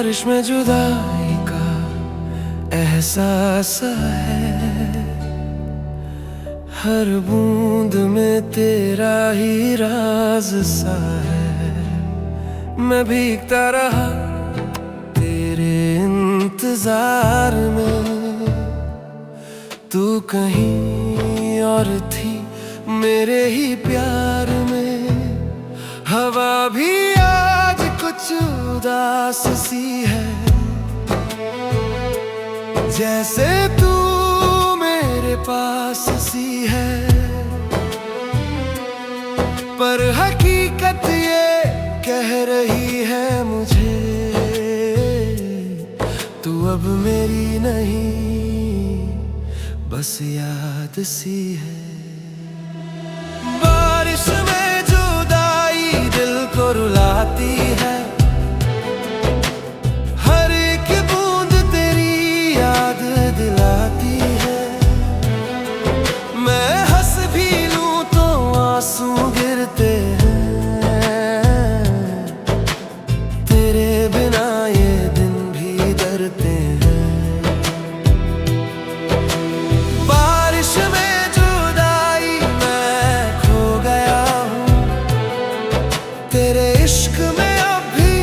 बारिश में जुदाई का एहसास है, हर बूंद में तेरा ही राज सा है। मैं भीगता रहा तेरे इंतजार में, तू कहीं और थी मेरे ही प्यार में। हवा भी आज कुछ उदास सी है, जैसे तू मेरे पास सी है। पर हकीकत ये कह रही है मुझे, तू अब मेरी नहीं बस याद सी है। बारिश में जुदाई दिल को रुलाती है, हर एक बूंद तेरी याद दिलाती है। मैं हंस भी लूं तो आंसू गिरते हैं, तेरे बिना ये दिन भी डरते हैं। बारिश में जुदाई मैं खो गया हूँ, तेरे इश्क में अब भी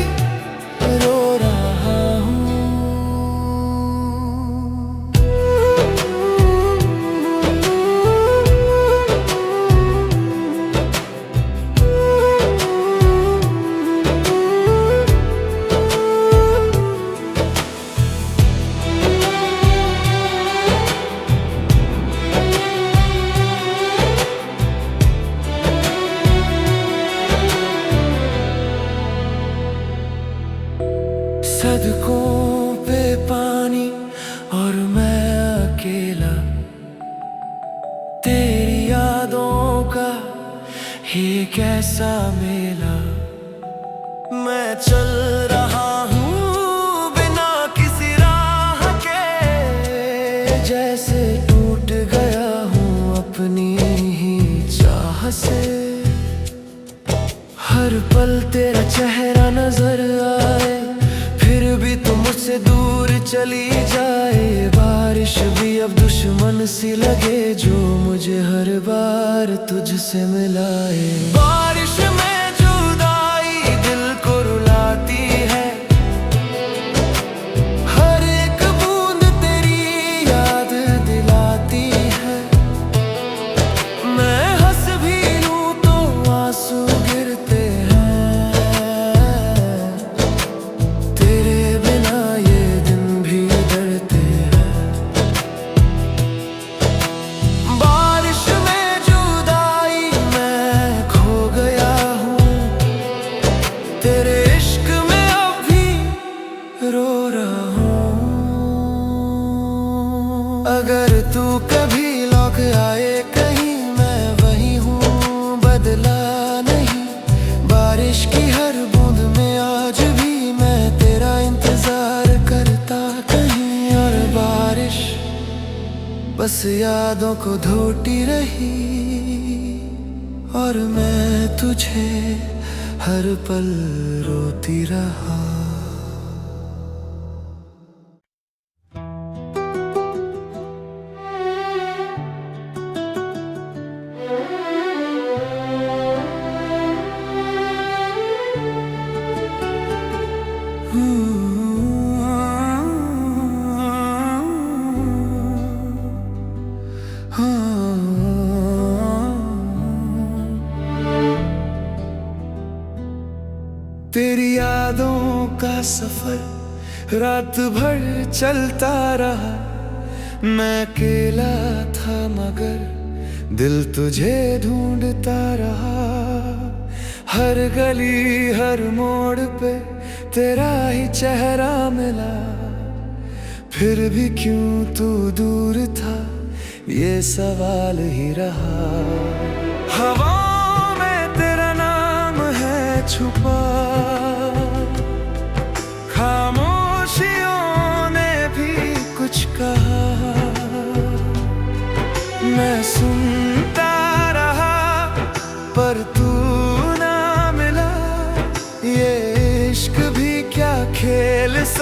रो रहा हूँ। सड़कों पे पानी और मैं अकेला, तेरी यादों का ये कैसा मेला। मैं चल रहा हूँ बिना किसी राह के, जैसे टूट गया हूँ अपनी ही चाह से। हर पल तेरा चेहरा नजर आए, फिर भी तुम मुझसे दूर चली जाए। बारिश भी अब दुश्मन सी लगे, जो मुझे हर बार तुझसे मिलाए। बारिश में जुदाई दिल को रुलाती है, हर एक बूंद तेरी याद दिलाती है। मैं हंस भी लूं तो आंसू गिरते हैं, तेरे बिना ये दिन भी डरते हैं। बारिश में जुदाई मैं खो गया हूँ, तेरे इश्क में अब भी रो रहा हूँ। अगर तू कभी लौट आए कहीं, मैं वही हूँ बदला नहीं। बारिश की हर बूंद में आज भी मैं तेरा इंतजार करता कहीं। और बारिश बस यादों को धोती रही, और मैं तुझे हर पल रोती रहा। तेरी यादों का सफर रात भर चलता रहा। मैं अकेला था मगर दिल तुझे ढूंढता रहा। हर गली हर मोड़ पे तेरा ही चेहरा मिला, फिर भी क्यों तू दूर था ये सवाल ही रहा। हवाओं में तेरा नाम है छुपा, खामोशियों ने भी कुछ कहा। मैं सुनता रहा पर तू ना मिला, ये इश्क भी क्या खेल सा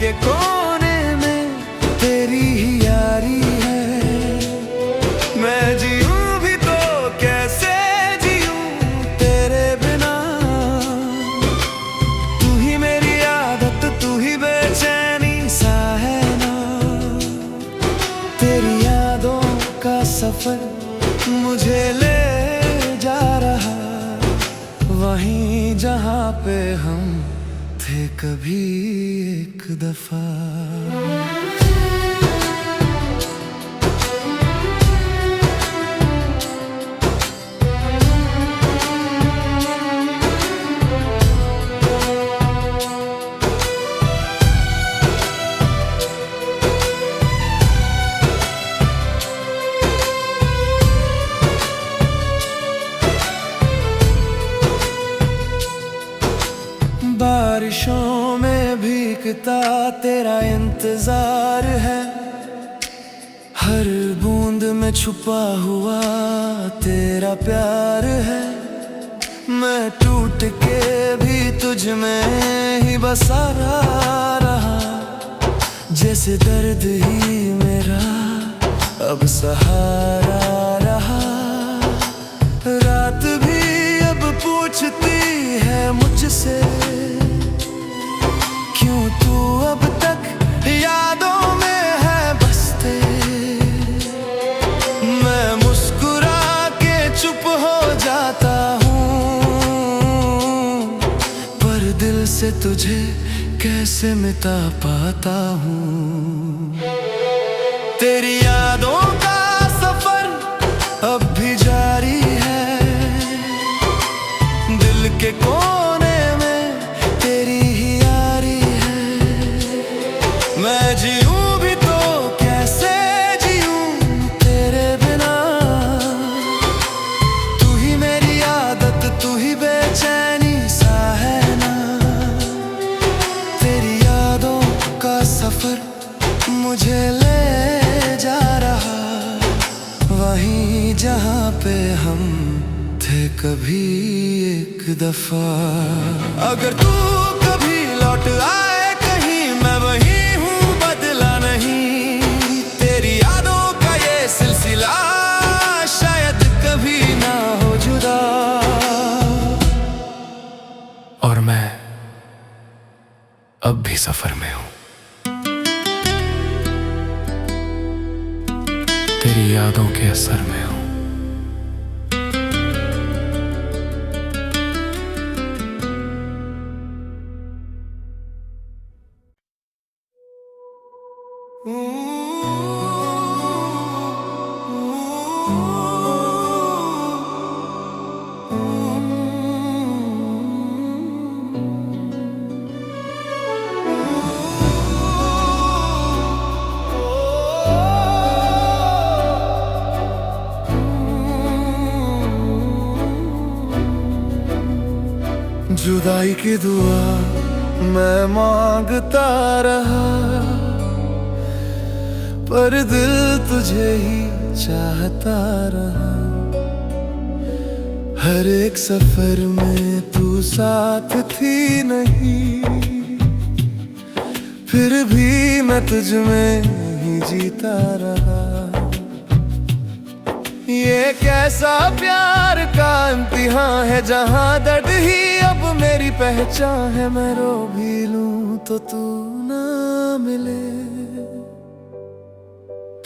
के कोने में तेरी ही यारी है। मैं जीऊं भी तो कैसे जीऊं तेरे बिना, तू ही मेरी आदत, तू ही बेचैनी सा है ना। तेरी यादों का सफर मुझे ले जा रहा वहीं जहाँ पे हम थे कभी एक दफा। बारिशों में भीगता तेरा इंतजार है, हर बूंद में छुपा हुआ तेरा प्यार है। मैं टूट के भी तुझ में ही बसा रहा, जैसे दर्द ही मेरा अब सहारा रहा। रात भी अब पूछती है मुझसे, क्यों तू अब तक यादों में है बसते। मैं मुस्कुरा के चुप हो जाता हूँ, पर दिल से तुझे कैसे मिटा पाता हूँ। तेरी यादों का सफर अब भी जारी है, दिल के कोने में तेरी ही यारी है। मैं जीऊं भी तो कैसे जीऊं तेरे बिना, तू ही मेरी आदत, तू ही बेचैनी सा है ना। तेरी यादों का सफर मुझे ले जा रहा वहीं जहाँ पे हम थे कभी एक दफा। अगर तू कभी लौट आए कहीं, मैं वहीं हूँ, बदला नहीं। तेरी यादों का ये सिलसिला शायद कभी ना हो जुदा। और मैं अब भी सफर में हूँ, तेरी यादों के असर में हूँ। जुदाई की दुआ मैं मांगता रहा, पर दिल तुझे ही चाहता रहा। हर एक सफर में तू साथ थी नहीं, फिर भी मैं तुझ में ही जीता रहा। ये कैसा प्यार का इम्तिहान है, जहाँ दर्द ही अब मेरी पहचान है। मैं रो भी लूं तो तू ना मिले,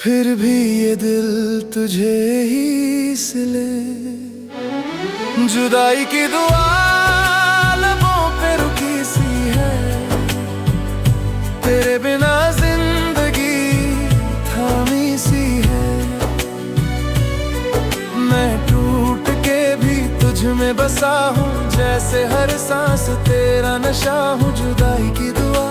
फिर भी ये दिल तुझे ही सिले। जुदाई की दुआ लबों पे रुकी सी है, तेरे बिना जिंदगी थामी सी है। मैं टूट के भी तुझ में बसा हूँ, जैसे हर सांस तेरा नशा हूँ। जुदाई की दुआ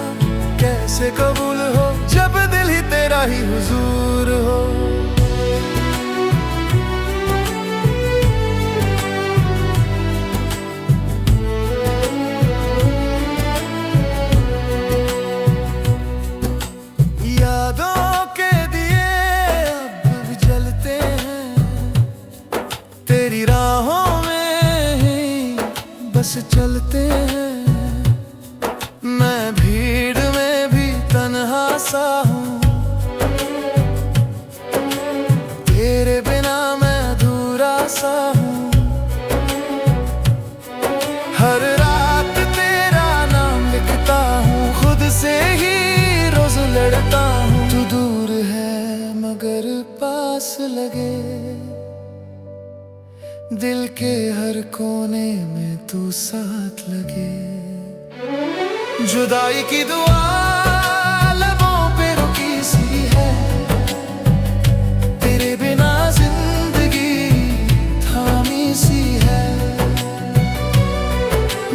कैसे कबूल हो, जब दिल ही तेरा ही हुजूर हो। यादों के दिए अब भी जलते हैं, तेरी राहों में ही बस चलते हैं। मैं भीड़ में भी तन अगर पास लगे, दिल के हर कोने में तू साथ लगे। जुदाई की दुआ लबों पे रुकी सी है, तेरे बिना जिंदगी थामी सी है।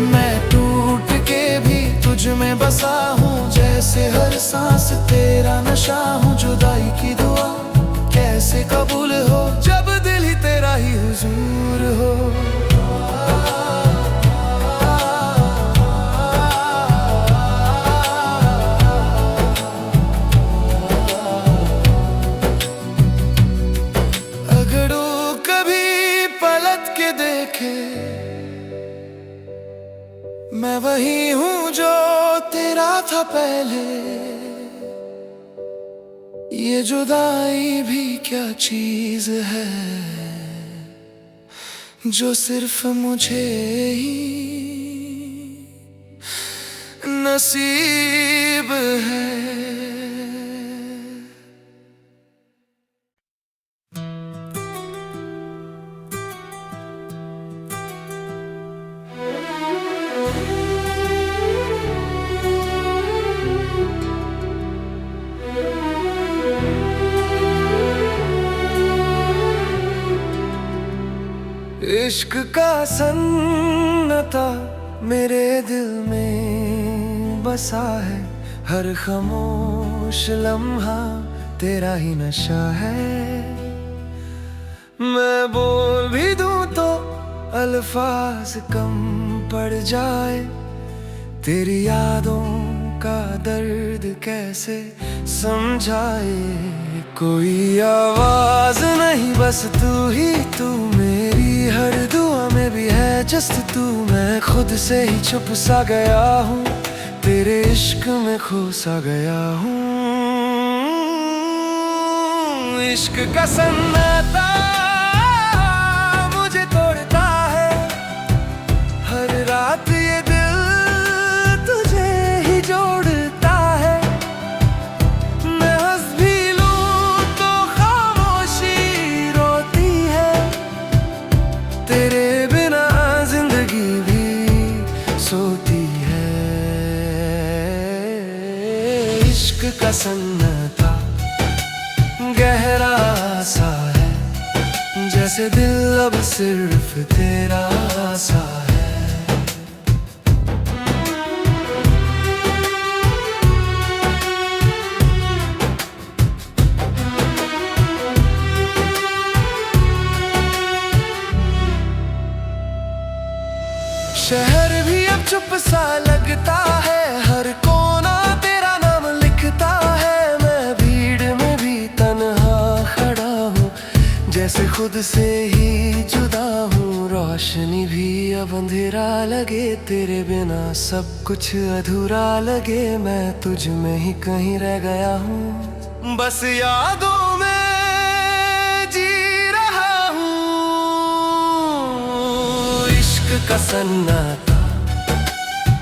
मैं टूट के भी तुझ में बसा हूँ, जैसे हर सांस तेरा नशा हूँ। जुदाई की दुआ कैसे कबूल हो, जब दिल ही तेरा ही हुजूर हो। अगर वो कभी पलट के देखे, मैं वही हूँ जो तेरा था पहले। ये जुदाई भी क्या चीज है, जो सिर्फ मुझे ही नसीब है। इश्क का सन्नाटा मेरे दिल में बसा है, हर खामोश लम्हा तेरा ही नशा है। मैं बोल भी दूं तो अल्फाज कम पड़ जाए, तेरी यादों का दर्द कैसे समझाए। कोई आवाज नहीं, बस तू ही तू, मेरी हर दुआ में भी है जस्ट तू। मैं खुद से ही छुप सा गया हूँ, तेरे इश्क में खो सा गया हूँ। इश्क का सन्नाटा मुझे तोड़ता है, हर रात ये दिल तुझे ही जोड़ता है। मैं हंस भी लूं तो खामोशी रोती है, तेरे बिना जिंदगी भी सोती है। इश्क का सन्नाटा गहरा सा है, जैसे दिल अब सिर्फ तेरा सा है। शहर भी अब चुप सा लगता है, हर कोना तेरा नाम लिखता है। मैं भीड़ में भी तन्हा खड़ा हूँ, जैसे खुद से ही जुदा हूँ। रोशनी भी अब अंधेरा लगे, तेरे बिना सब कुछ अधूरा लगे। मैं तुझ में ही कहीं रह गया हूँ, बस यादों में जी रहा हूँ। इश्क का सन्नाटा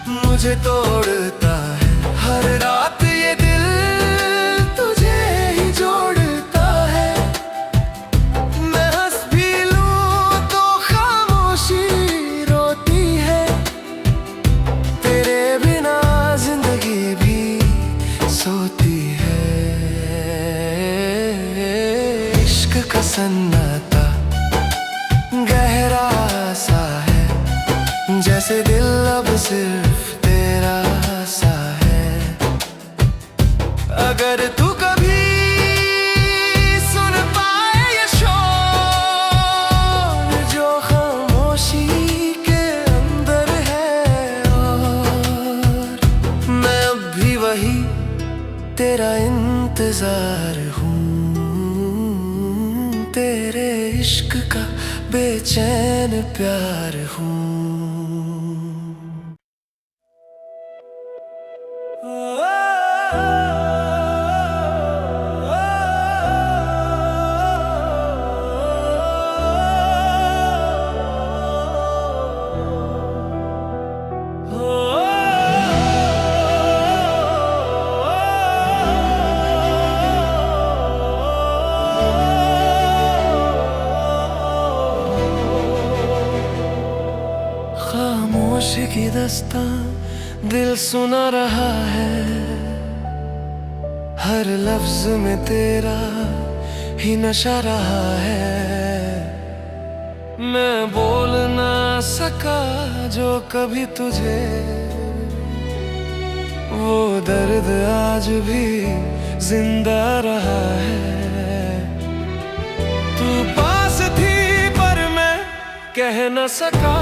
मुझे तोड़ता है, हर रात ये दिल तुझे ही जोड़ता है। मैं हंस भी लूं तो खामोशी रोती है, तेरे बिना जिंदगी भी सोती है। इश्क का सन्नाटा गहरा सा है, जैसे दिल अब सिर्फ तेरा सा है। अगर तू कभी सुन पाए ये शोर जो खामोशी के अंदर है, और मैं अब भी वही तेरा इंतजार हूँ, तेरे इश्क का बेचैन प्यार हूँ। दास्तां दिल सुना रहा है। हर लफ्ज में तेरा ही नशा रहा है। मैं बोल ना सका जो कभी तुझे, वो दर्द आज भी जिंदा रहा है। तू पास थी पर मैं कह न सका,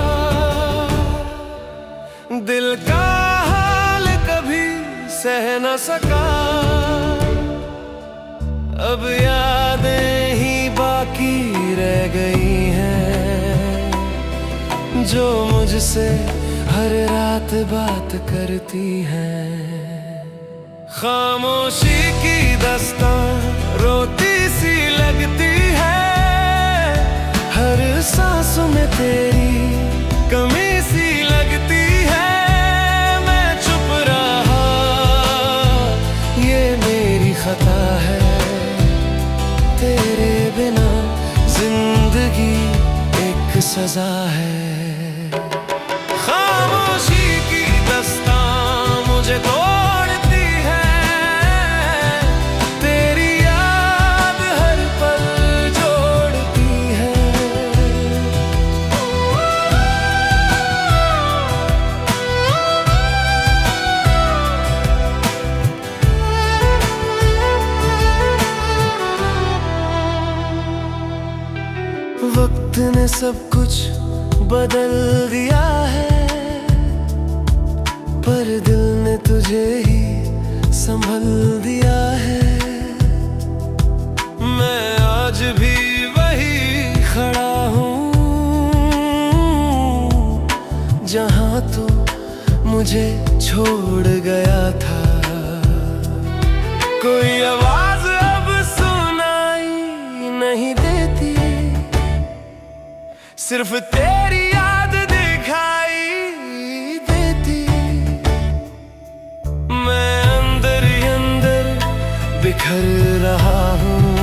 दिल का हाल कभी सह न सका। अब यादें ही बाकी रह गई हैं, जो मुझसे हर रात बात करती हैं। खामोशी की दास्तां रोती सी लगती है। हर सांस में तेरी कमी सी लगती है। मैं चुप रहा, ये मेरी खता है। तेरे बिना जिंदगी एक सजा है। खामोशी की दास्तां मुझे तोड़ती है। तेरी याद हर पल जोड़ती है। वक्त ने सब कुछ बदल दिया है, पर दिल ने तुझे ही संभल दिया है। मैं आज भी वही खड़ा हूँ, जहाँ तू मुझे छोड़ गया था। कोई आवाज अब सुनाई नहीं देती, सिर्फ तेरी याद दिखाई देती। मैं अंदर ही अंदर बिखर रहा हूँ,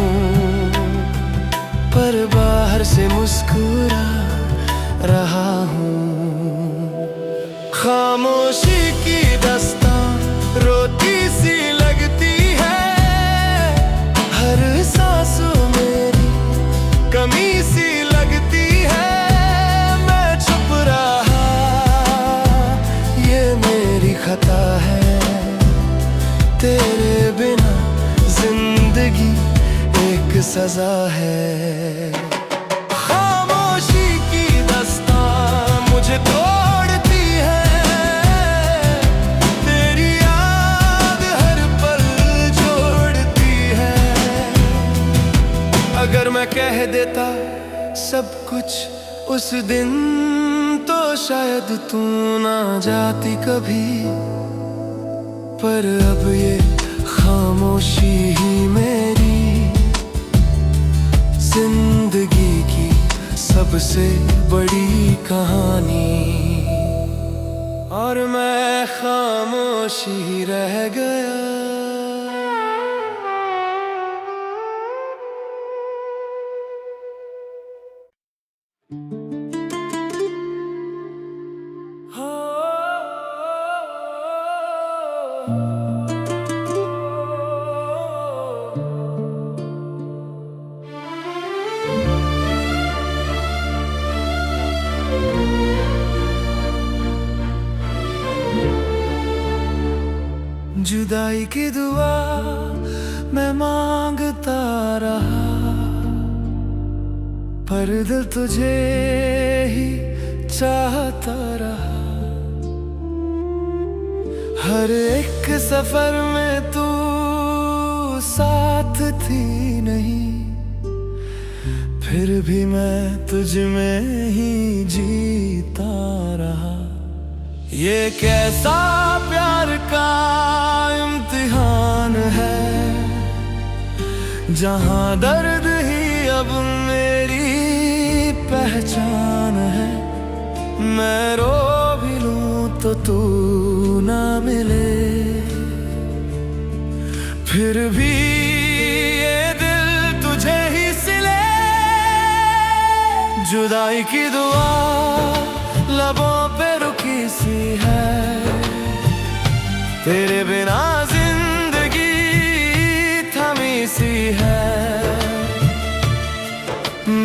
पर बाहर से मुस्कुरा रहा हूँ। खामोशी की दास्तां रोती सी लगती है। हर सांस मेरी कमी सी लगती है। खता है, तेरे बिना जिंदगी एक सजा है। खामोशी की दास्तां मुझे तोड़ती है। तेरी याद हर पल जोड़ती है। अगर मैं कह देता सब कुछ उस दिन, तो शायद तू ना जाती कभी। पर अब ये खामोशी ही मेरी जिंदगी की सबसे बड़ी कहानी। और मैं खामोश ही रह गया। जुदाई की दुआ मैं मांगता रहा, पर दिल तुझे ही चाहता रहा। हर एक सफर में तू साथ थी नहीं, फिर भी मैं तुझ में ही जीता रहा। ये कैसा प्यार का इम्तिहान है, जहाँ दर्द ही अब मेरी पहचान है। मैं रो भी लूं तो तू ना मिले, फिर भी ये दिल तुझे ही सिले। जुदाई की दुआ लबों पे रुकी सी है। तेरे बिना जिंदगी थमी सी है।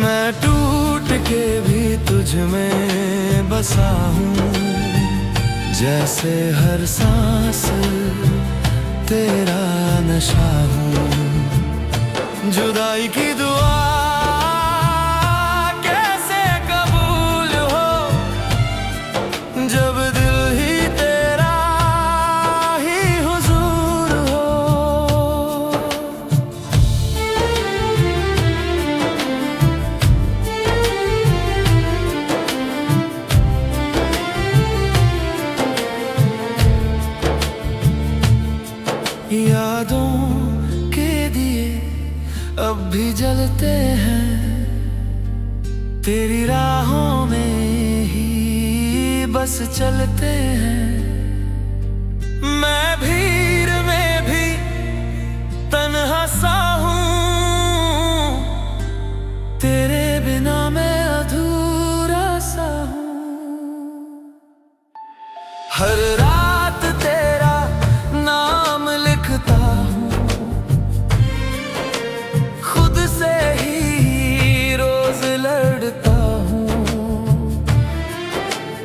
मैं टूट के भी तुझ में बसा हूँ, जैसे हर सांस तेरा नशा हूँ। जुदाई की दुआ कैसे कबूल हो, जब दिल ही तेरा ही हुजूर हो। यादों के दिए अब भी जलते हैं, तेरी राहों में ही बस चलते हैं। मैं भीड़ में भी तन्हा सा हूँ, तेरे बिना मैं अधूरा सा हूँ। हर रात तेरा नाम लिखता हूँ, खुद से ही रोज लड़ता हूँ।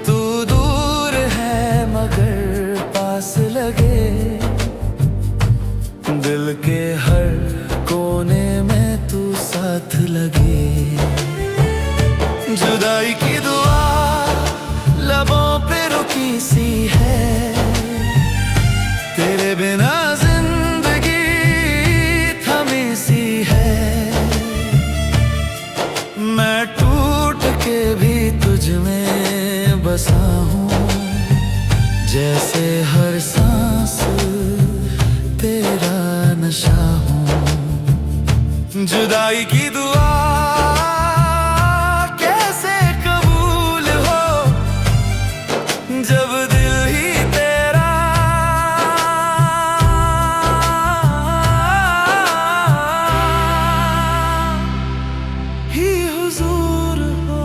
तू दूर है मगर पास लगे, दिल के हर कोने में तू साथ लगे। जुदाई की दुआ लबों पे रुकी सी है। तेरे बिना जिंदगी थमी सी है। मैं टूट के भी तुझ में बसा हूँ, जैसे हर सांस तेरा नशा हूँ। जुदाई की दुआ कैसे कबूल हो, जब दिल ही तेरा ही हुजूर हो।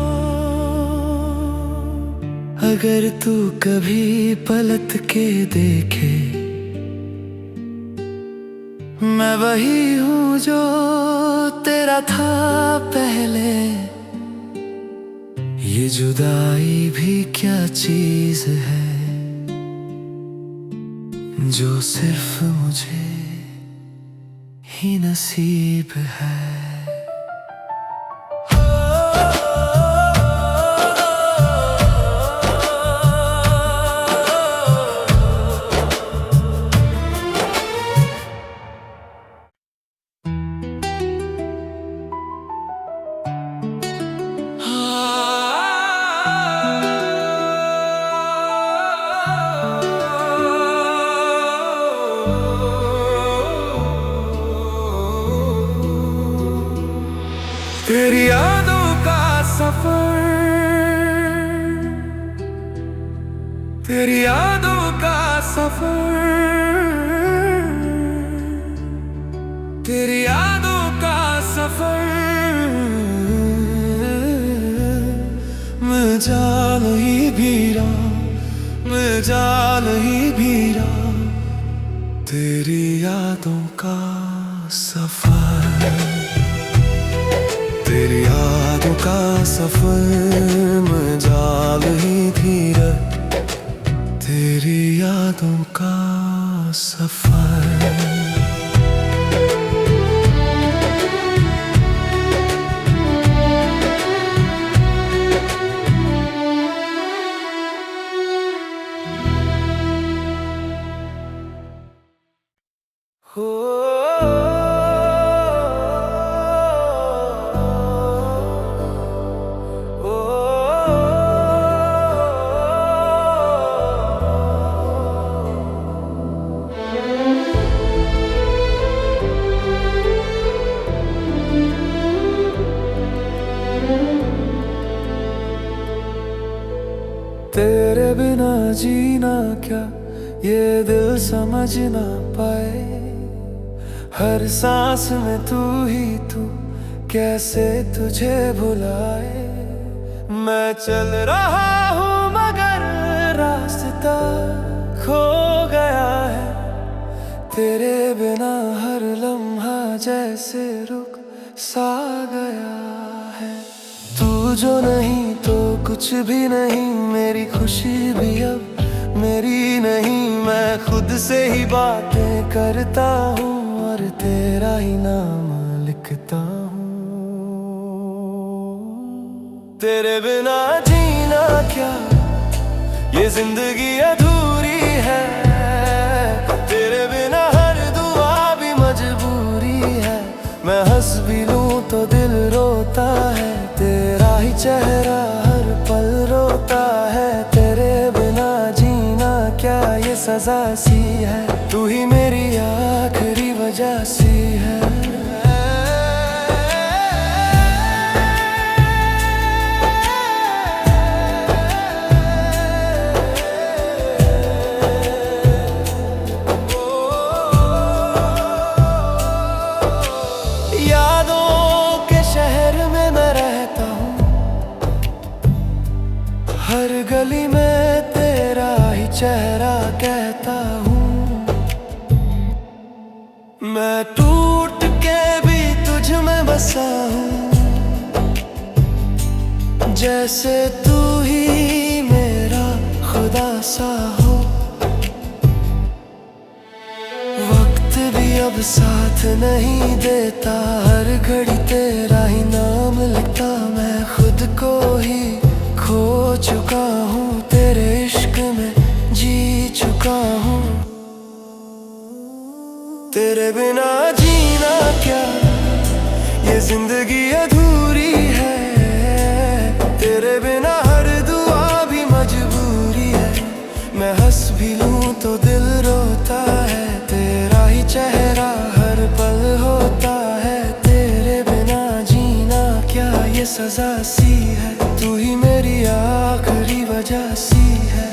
अगर तू कभी पलट के देखे, मैं वही हूँ जो तेरा था पहले। ये जुदाई भी क्या चीज है, जो सिर्फ मुझे ही नसीब है। तेरी यादों का सफर, तेरी यादों का सफर, तेरी यादों का सफर। मैं जा नहीं भी रहा, मैं जा नहीं भी रहा। तेरी यादों का सफर, तेरी यादों का सफर। मैं जाल ही धीरे, तेरी यादों का सफर। हो तेरे बिना जीना क्या ये दिल समझ ना पाए। हर सांस में तू ही तू, कैसे तुझे भुलाए। मैं चल रहा हूँ मगर रास्ता पता खो गया है, तेरे बिना हर लम्हा जैसे रुक सा गया है। तू जो नहीं तो कुछ भी नहीं, मेरी खुशी भी अब मेरी नहीं। मैं खुद से ही बातें करता हूँ और तेरा ही नाम लिखता हूँ। तेरे बिना जीना क्या, ये जिंदगी अधूरी है। तेरे बिना हर दुआ भी मजबूरी है। मैं हंस भी लूं तो दिल रोता है, तेरा ही चेहरा हर पल रोता है। तेरे बिना जीना क्या, ये सजा सी है। तू ही मेरी आखिरी वजह सी है। हर गली में तेरा ही चेहरा कहता हूँ। मैं टूट के भी तुझ में बसा हूँ, जैसे तू ही मेरा खुदा सा हो। वक्त भी अब साथ नहीं देता, हर घड़ी तेरा ही नाम लिखता। मैं खुद को ही खो चुका हूँ, तेरे इश्क में जी चुका हूँ। तेरे बिना जीना क्या, ये जिंदगी अधूरी है। तेरे बिना हर दुआ भी मजबूरी है। मैं हंस भी लूं तो दिल रोता है, तेरा ही चेहरा हर पल होता है। तेरे बिना जीना क्या, ये सजा सी है। तू ही मेरी आखिरी वजह सी है।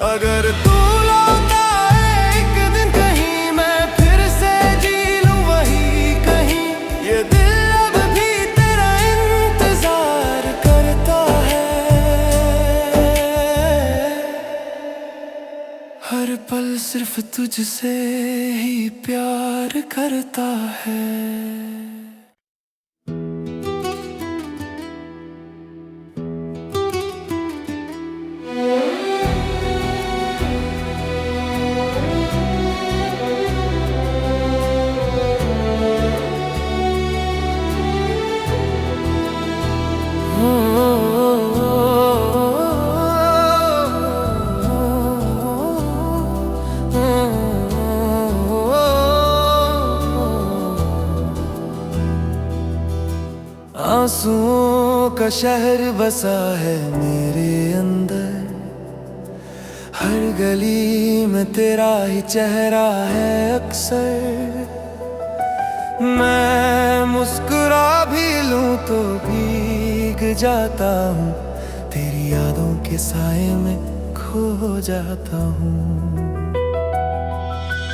अगर तू लौटा है एक दिन कहीं, मैं फिर से जी लूं वही कहीं। ये दिल अब भी तेरा इंतजार करता है। हर पल सिर्फ तुझसे ही प्यार करता है। आंसुओं का शहर बसा है मेरे अंदर, हर गली में तेरा ही चेहरा है अक्सर। मैं मुस्कुरा भी लूं तो भीग जाता हूँ, तेरी यादों के साए में खो जाता हूँ।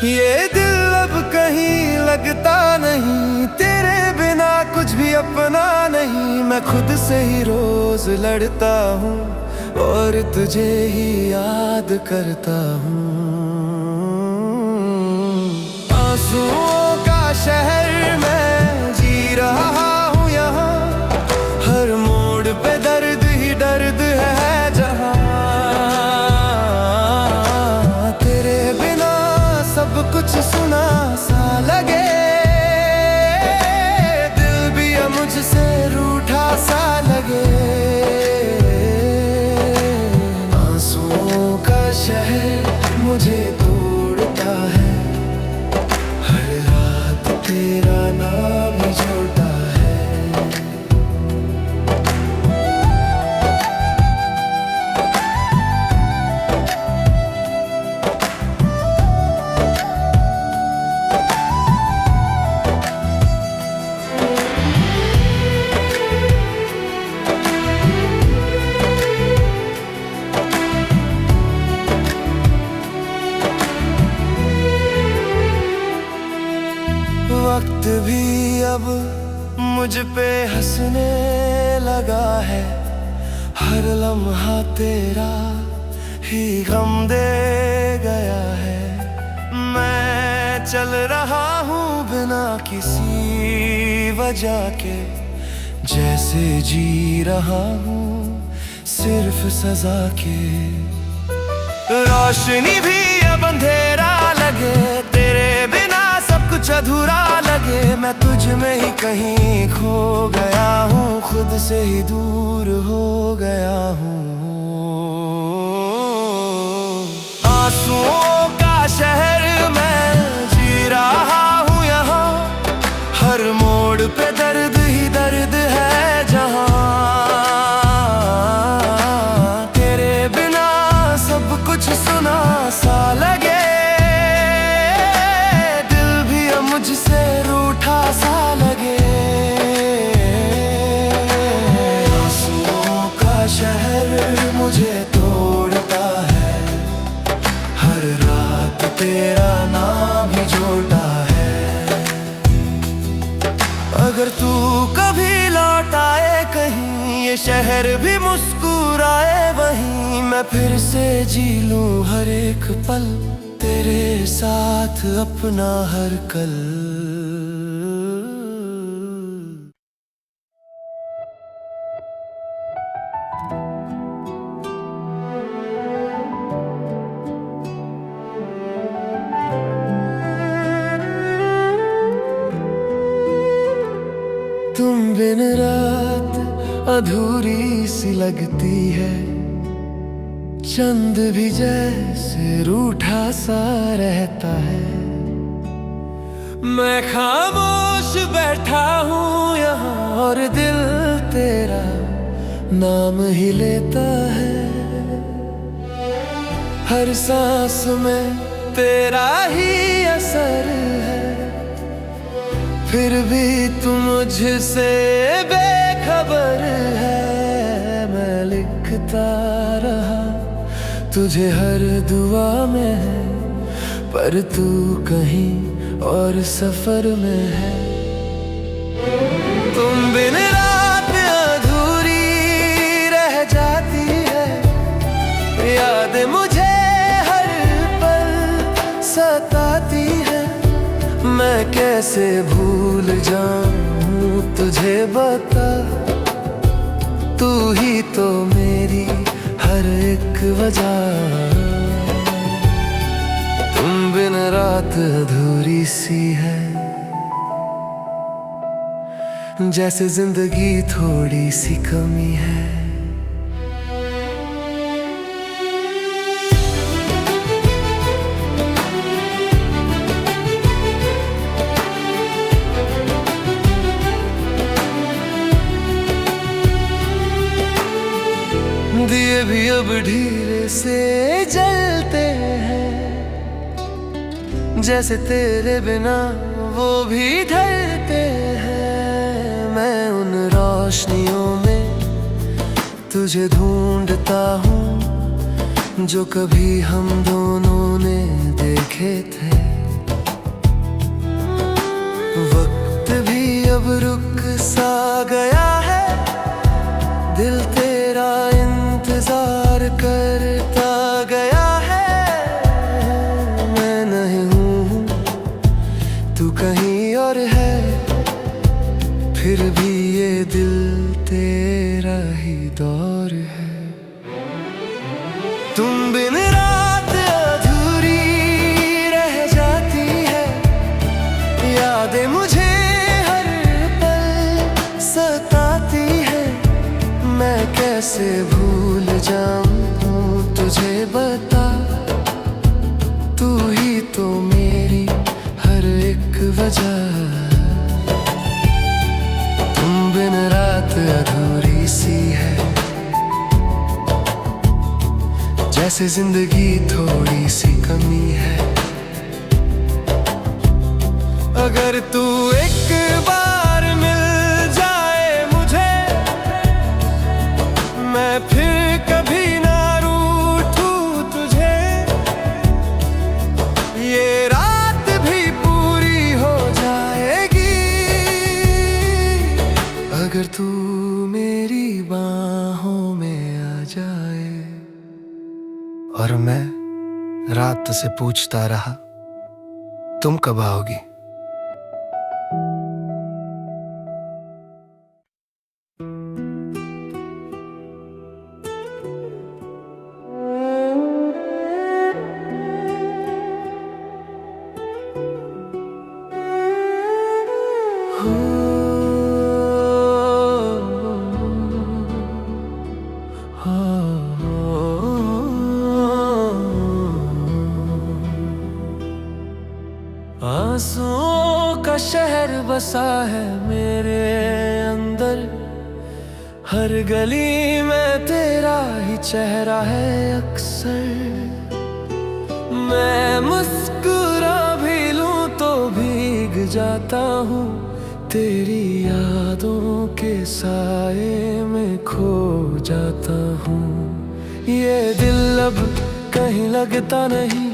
ये दिल अब कहीं लगता नहीं, तेरे बिना कुछ भी अपना नहीं। मैं खुद से ही रोज लड़ता हूँ और तुझे ही याद करता हूँ। आंसुओं का शहर मैं जी रहा हूँ यहाँ, हर मोड़ पे दर्द ही दर्द है जहाँ। तेरे बिना सब कुछ सुना सा लगे, दिल भी मुझसे रूठा सा लगे। आंसुओं का शहर मुझे तोड़ता है, हर रात तेरा नाम ही जोड़ता है। वक्त भी अब मुझ पे हंसने लगा है, हर लम्हा तेरा ही गम दे गया है। मैं चल रहा हूँ बिना किसी वजह के, जैसे जी रहा हूँ सिर्फ सजा के। रोशनी भी अब अंधेरा लगे, तेरे बिना सब कुछ अधूरा लगे। मैं तुझ में ही कहीं खो गया हूँ, खुद से ही दूर हो गया हूँ। आंसुओं का शहर मैं जी रहा हूँ यहाँ, हर मोड़ पे दर्द ही दर्द है जहाँ। तेरे बिना सब कुछ सुना सा लगे, दिल भी अब मुझसे रूठा सा लगे। आंसुओं का शहर मुझे तोड़ता है, हर रात तेरा नाम ही जोड़ता है। अगर तू कभी लौट आए कहीं, ये शहर भी मुस्कुराए वहीं, मैं फिर से जी लूं हर एक पल, तेरे साथ अपना हर कल। तुम बिन रात अधूरी सी लगती है, चंद भी जैसे रूठा सा रहता है। मैं खामोश बैठा हूँ यहाँ और दिल तेरा नाम ही लेता है। हर सांस में तेरा ही असर है, फिर भी तू मुझसे बेखबर है। मैं लिखता रहा तुझे हर दुआ में है, पर तू कहीं और सफर में है। तुम बिन रात अधूरी रह जाती है, याद मुझे हर पल सताती है। मैं कैसे भूल जाऊं तुझे बता, तू ही तो मेरी हर एक वजह। तुम बिन रात अधूरी सी है, जैसे जिंदगी थोड़ी सी कमी है। दिए भी अब धीरे से जलते हैं, जैसे तेरे बिना वो भी ढलते हैं। मैं उन रोशनियों में तुझे ढूंढता हूँ, जो कभी हम दोनों ने देखे थे। वक्त भी अब रुक सा गया है, दिल तेरा इंतजार करता गया है। मैं नहीं हूँ, तू कहीं और है, फिर भी ये दिल तेरा ही दौर है। तुम बिन रात अधूरी रह जाती है, यादें मुझे हर पल सताती है। मैं कैसे भूल जाऊं तुझे बता, तू ही तो मेरी हर एक वजह। तुम बिन रात अधूरी सी है, जैसे जिंदगी थोड़ी सी कमी है। अगर तू एक बार मिल जाए मुझे, मैं फिर कभी ना रूठूं तुझे। ये रात भी पूरी हो जाएगी, अगर तू मेरी बाहों में आ जाए। और मैं रात से पूछता रहा, तुम कब आओगी? आंसुओं का शहर बसा है मेरे अंदर, हर गली में तेरा ही चेहरा है अक्सर। मैं मुस्कुरा भी लूं तो भीग जाता हूँ, तेरी यादों के साए में खो जाता हूँ। ये दिल अब कहीं लगता नहीं,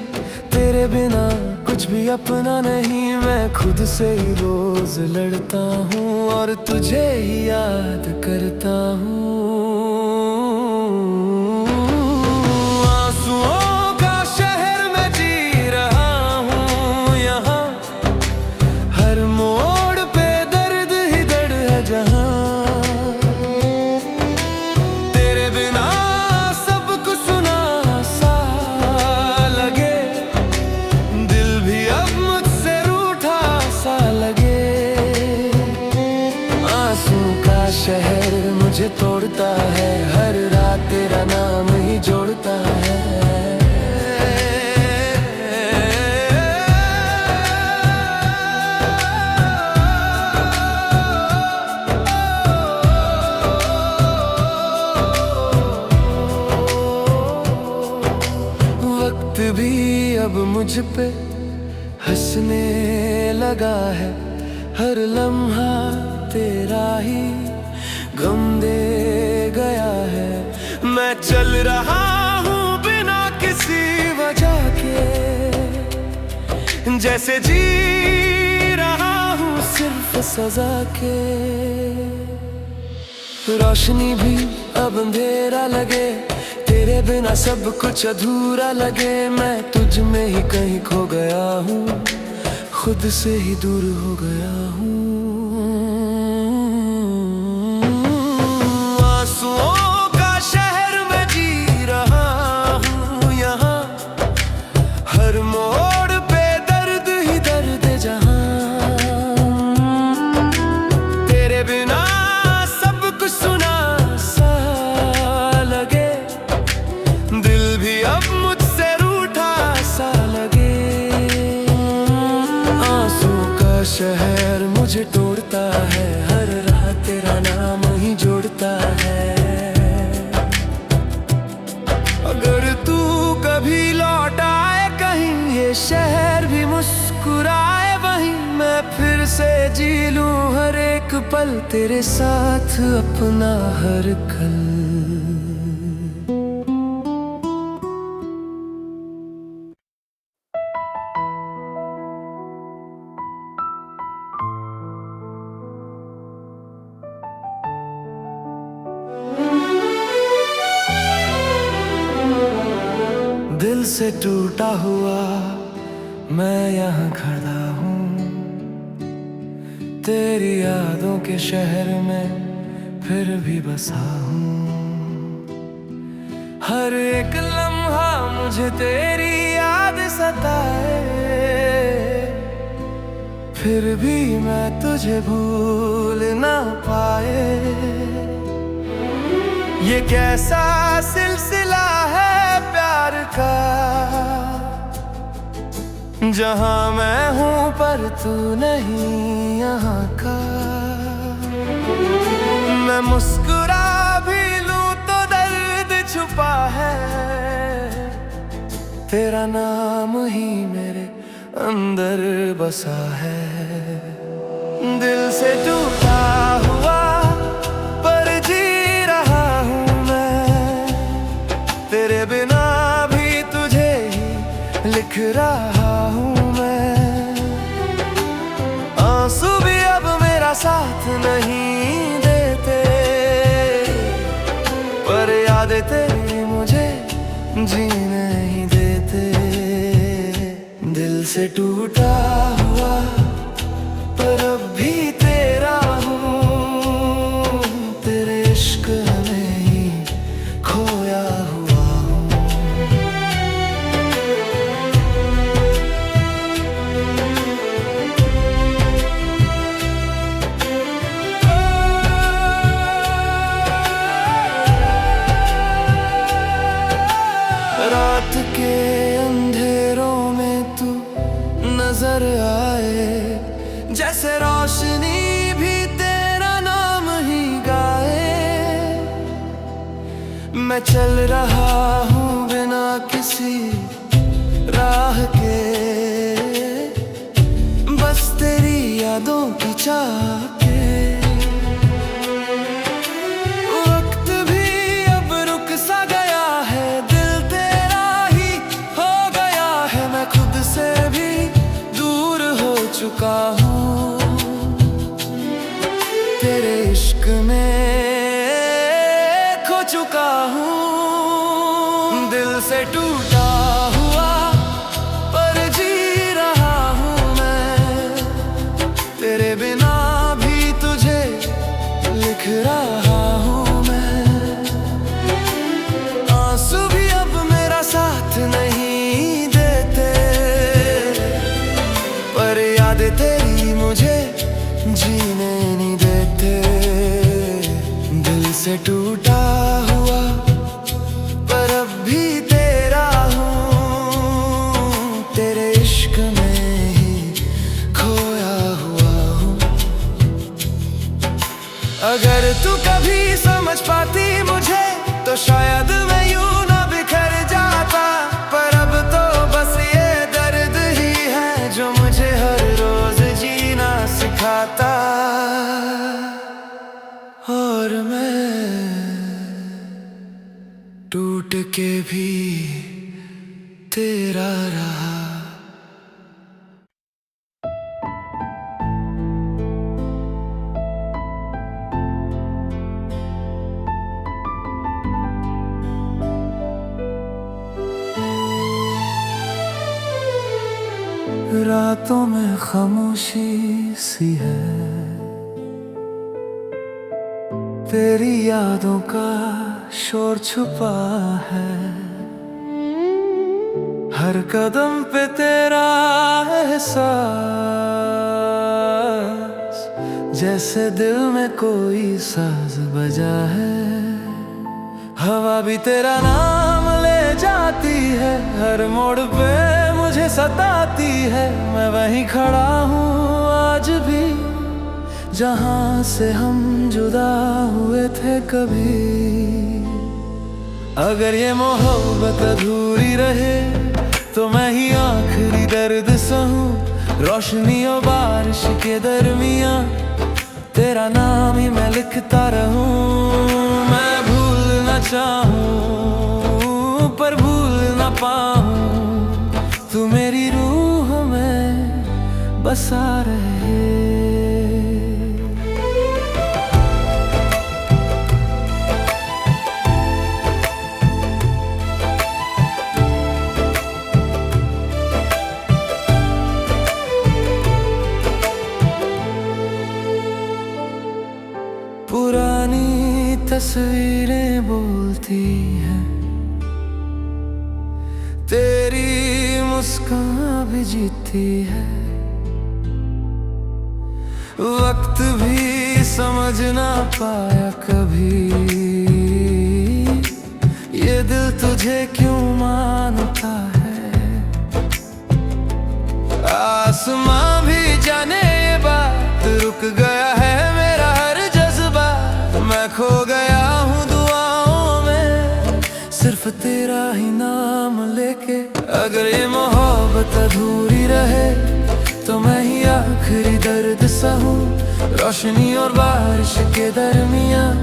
तेरे बिना कुछ भी अपना नहीं। मैं खुद से ही रोज लड़ता हूँ और तुझे ही याद करता हूँ। आंसुओं का शहर में जी रहा हूँ यहाँ, हर मोड़ पे दर्द ही दर्द है जहाँ। तेरे बिना सब कुछ सुना सा लगे, दिल भी अब मुझसे रूठा सा लगे। आंसू का शहर मुझे तोड़ता है, हर रात तेरा नाम ही जोड़ता है। वक्त भी अब मुझ पे हंसने लगा है, हर लम्हा तेरा ही गम दे गया है। मैं चल रहा हूँ बिना किसी वजह के, जैसे जी रहा हूँ सिर्फ सजा के। रोशनी भी अब अंधेरा लगे, तेरे बिना सब कुछ अधूरा लगे। मैं तुझ में ही कहीं खो गया हूँ, खुद से ही दूर हो गया हूँ। आंसुओं का शहर में जी रहा हूँ यहाँ, हर मोड़ पे दर्द ही दर्द जहाँ। तेरे बिना सब कुछ सुना सा लगे, दिल भी अब मुझसे रूठा सा लगे। आंसू का शहर मुझे तोड़ता है, हर रात तेरा नाम ही जोड़ता है। अगर तू कभी लौट आए कहीं, ये शहर भी मुस्कुराए वहीं, मैं फिर से जी लूं हर एक पल तेरे साथ अपना हर कल। दिल से टूटा हुआ मैं यहाँ खड़ा हूँ, तेरी यादों के शहर में फिर भी बसा हूँ। हर एक लम्हा मुझे तेरी याद सताए, फिर भी मैं तुझे भूल ना पाए। ये कैसा सिलसिला है प्यार का, जहाँ मैं हूँ पर तू नहीं यहाँ का। मैं मुस्कुरा भी लूं तो दर्द छुपा है, तेरा नाम ही मेरे अंदर बसा है। दिल से टूटा हुआ पर जी रहा हूँ मैं, तेरे बिना भी तुझे ही लिख रहा हूँ मैं। आंसू भी अब मेरा साथ नहीं देते, पर यादें तेरी मुझे जीने ही देते। दिल से टूटा हुआ पर अब भी तेरा हूँ, तेरे इश्क में ही खोया हुआ हूँ। रात के अंधेरों में तू नजर आए, जैसे रोशनी भी तेरा नाम ही गाए। मैं चल रहा हूँ बिना किसी राह के, बस तेरी यादों की चाह के। वक्त भी अब रुक सा गया है, दिल तेरा ही हो गया है। मैं खुद से भी दूर हो चुका हूँ, तेरे इश्क में खो चुका हूँ। दिल से टूटा हुआ पर जी रहा हूँ मैं, तेरे बिना भी तुझे लिख रहा हूँ मैं। आंसू भी अब मेरा साथ नहीं देते, पर यादें तेरी मुझे जीने नहीं देते। दिल से टूटा हुआ पर अब भी तेरा हूँ, तेरे इश्क में ही खोया हुआ हूँ। अगर तू कभी समझ पाती मुझे तो शायद मैं यूं ना बिखर जाता। पर अब तो बस ये दर्द ही है जो मुझे हर रोज जीना सिखाता। और मैं टूट के भी तेरा रहा। रातों में खामोशी सी है, तेरी यादों का शोर छुपा है। हर कदम पे तेरा एहसास, जैसे दिल में कोई साज बजा है। हवा भी तेरा नाम ले जाती है, हर मोड़ पे मुझे सताती है। मैं वहीं खड़ा हूँ आज भी, जहाँ से हम जुदा हुए थे कभी। अगर ये मोहब्बत अधूरी रहे तो मैं ही आखिरी दर्द सहूं। रोशनी और बारिश के दरमियाँ तेरा नाम ही मैं लिखता रहूं। मैं भूलना चाहूं पर भूल ना पाऊं, तू मेरी रूह में बसा रहे। पुरानी तस्वीरें बोलती हैं, तेरी मुस्कान भी जीती है। वक्त भी समझ ना पाया कभी, ये दिल तुझे क्यों मानता है। आसमां भी जाने ये बात, रुक गया है मेरा हर जज्बा। मैं खो गया हूँ दुआओं में, सिर्फ तेरा ही नाम लेके। अगर ये मोहब्बत अधूरी रहे तो मैं ही आखिरी दर्द सहूं। रोशनी और बारिश के दरमियाँ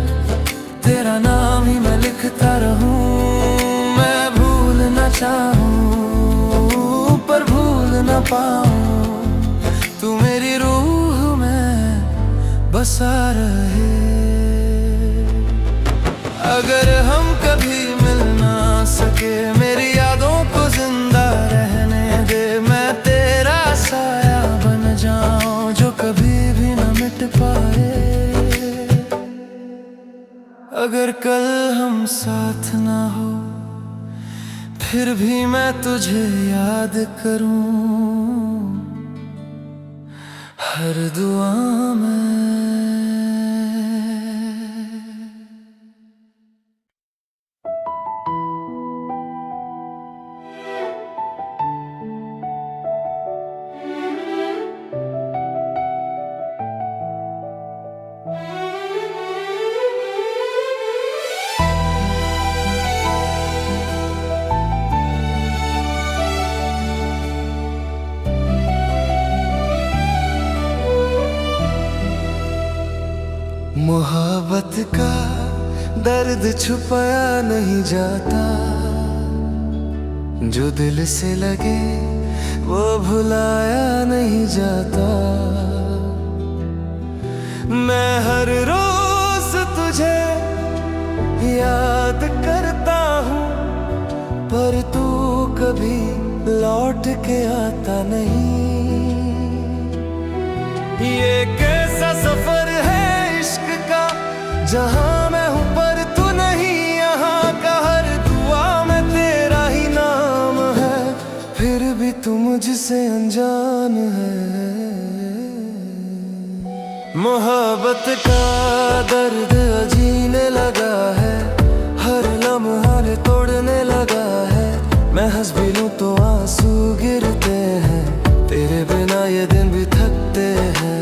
तेरा नाम ही मैं लिखता रहूं। मैं भूलना चाहूं पर भूल ना पाऊं, तू मेरी रूह में बसा रहे। अगर हम कभी मिल ना सके अगर कल हम साथ ना हो फिर भी मैं तुझे याद करूं हर दुआ में। मोहब्बत का दर्द छुपाया नहीं जाता, जो दिल से लगे वो भुलाया नहीं जाता। मैं हर रोज तुझे याद करता हूँ, पर तू कभी लौट के आता नहीं। ये कैसा सफर है इश्क का, जहाँ मैं हूँ पर तू नहीं, यहाँ का हर दुआ में तेरा ही नाम है, फिर भी तू मुझसे अनजान है। मोहब्बत का दर्द जीने लगा है, हर लम्हा तोड़ने लगा है। मैं हंस भी लूं तो आंसू गिरते हैं, तेरे बिना ये दिन भी थकते हैं।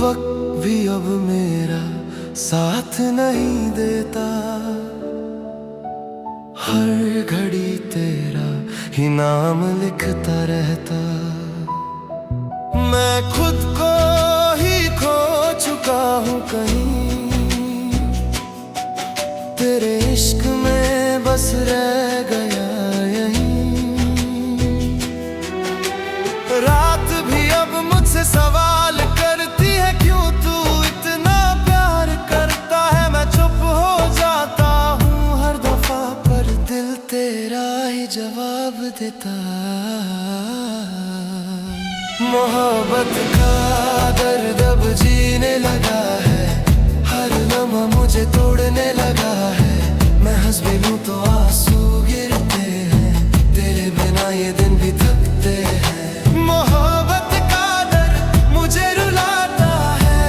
वक्त भी अब मेरा साथ नहीं देता, हर घड़ी तेरा ही नाम लिखता रहता। मैं खुद को ही खो चुका हूँ कहीं, तेरे इश्क में बस रह गया यहीं। रात भी अब मुझसे सवाल करती है, क्यों तू इतना प्यार करता है। मैं चुप हो जाता हूँ हर दफा, पर दिल तेरा ही जवाब देता। मोहब्बत का दर्द अब जीने लगा है, हर लम्हा मुझे तोड़ने लगा है। मैं हंस भी लूं तो आंसू गिरते हैं, तेरे बिना ये दिन भी थकते हैं। मोहब्बत का दर्द मुझे रुलाता है,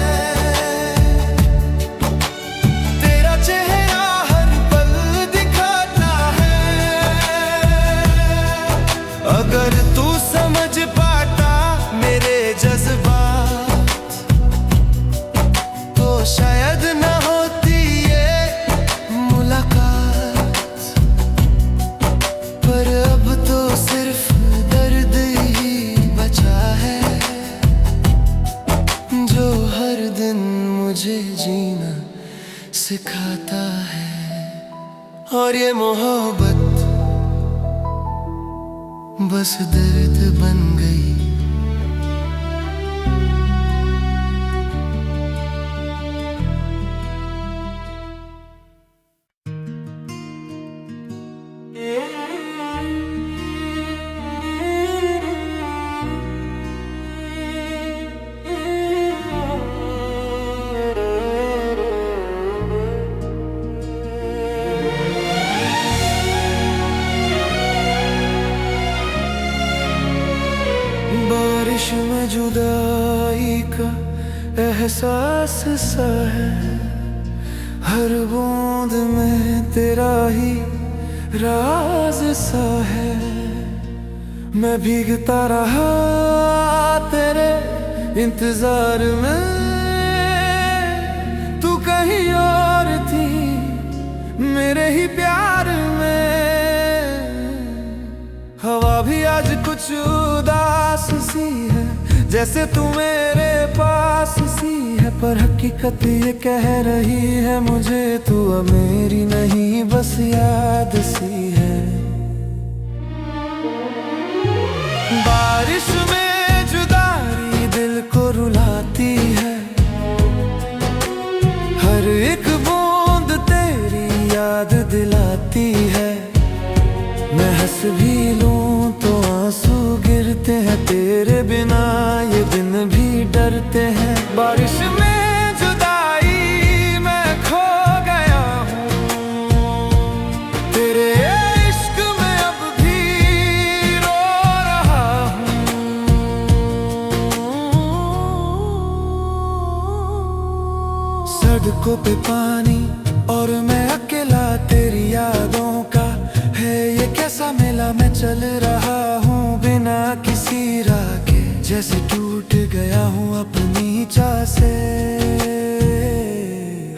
तेरा चेहरा हर पल दिखाता है। अगर तू समझ पाता मेरे जज्बात, तो शायद न होती ये मुलाकात। पर अब तो सिर्फ दर्द ही बचा है, जो हर दिन मुझे जीना सिखाता है। और ये मोहब्बत बस दर्द बन गई। बारिश में जुदाई का एहसास सा है, हर बूंद में तेरा ही राज सा है। मैं भीगता रहा तेरे इंतजार में, तू कहीं और थी मेरे ही प्यार में। हवा भी आज कुछ उदास सी है, जैसे तू मेरे पास सी है। पर हकीकत ये कह रही है मुझे, तू अब मेरी नहीं बस याद सी है। भी लूं तो आंसू गिरते हैं, तेरे बिना ये दिन भी डरते हैं। बारिश में जुदाई मैं खो गया हूँ, तेरे इश्क में अब भी रो रहा हूँ। सड़कों पे पानी और मैं अकेला, तेरी यादों का है ये कैसा मेला। मैं चल रहा हूँ बिना किसी राह के, जैसे टूट गया हूँ अपनी चाह से।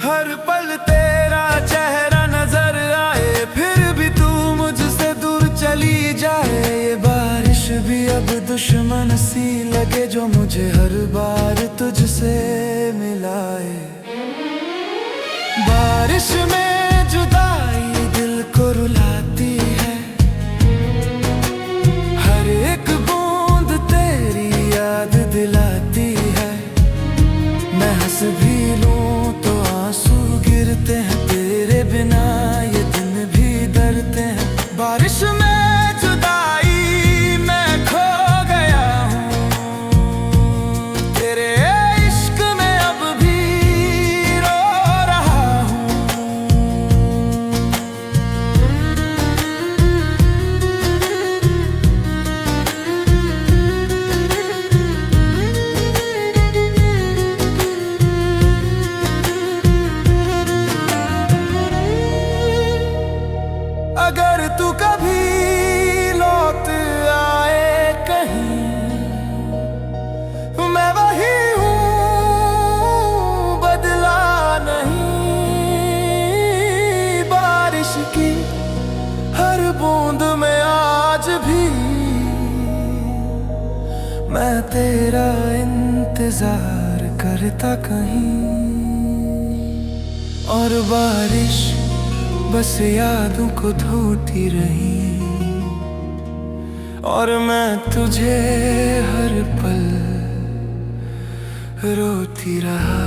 हर पल तेरा चेहरा नजर आए, फिर भी तू मुझसे दूर चली जाए। ये बारिश भी अब दुश्मन सी लगे, जो मुझे हर बार तुझसे मिलाए। बारिश में जुदाई दिल को रुलाती है, हर एक बूंद तेरी याद दिलाती है। मैं हंस भी लूं तो आंसू गिरते हैं, तेरे बिना ये दिन भी डरते हैं। बारिश में जुदाई मैं खो गया हूँ, तेरे इश्क में अब भी रो रहा हूँ। अगर तू कभी लौट आए कहीं, मैं वही हूँ, बदला नहीं। बारिश की हर बूंद में आज भी मैं तेरा इंतजार करता कहीं। और बारिश बस यादों को धोती रही, और मैं तुझे हर पल रोती रहा।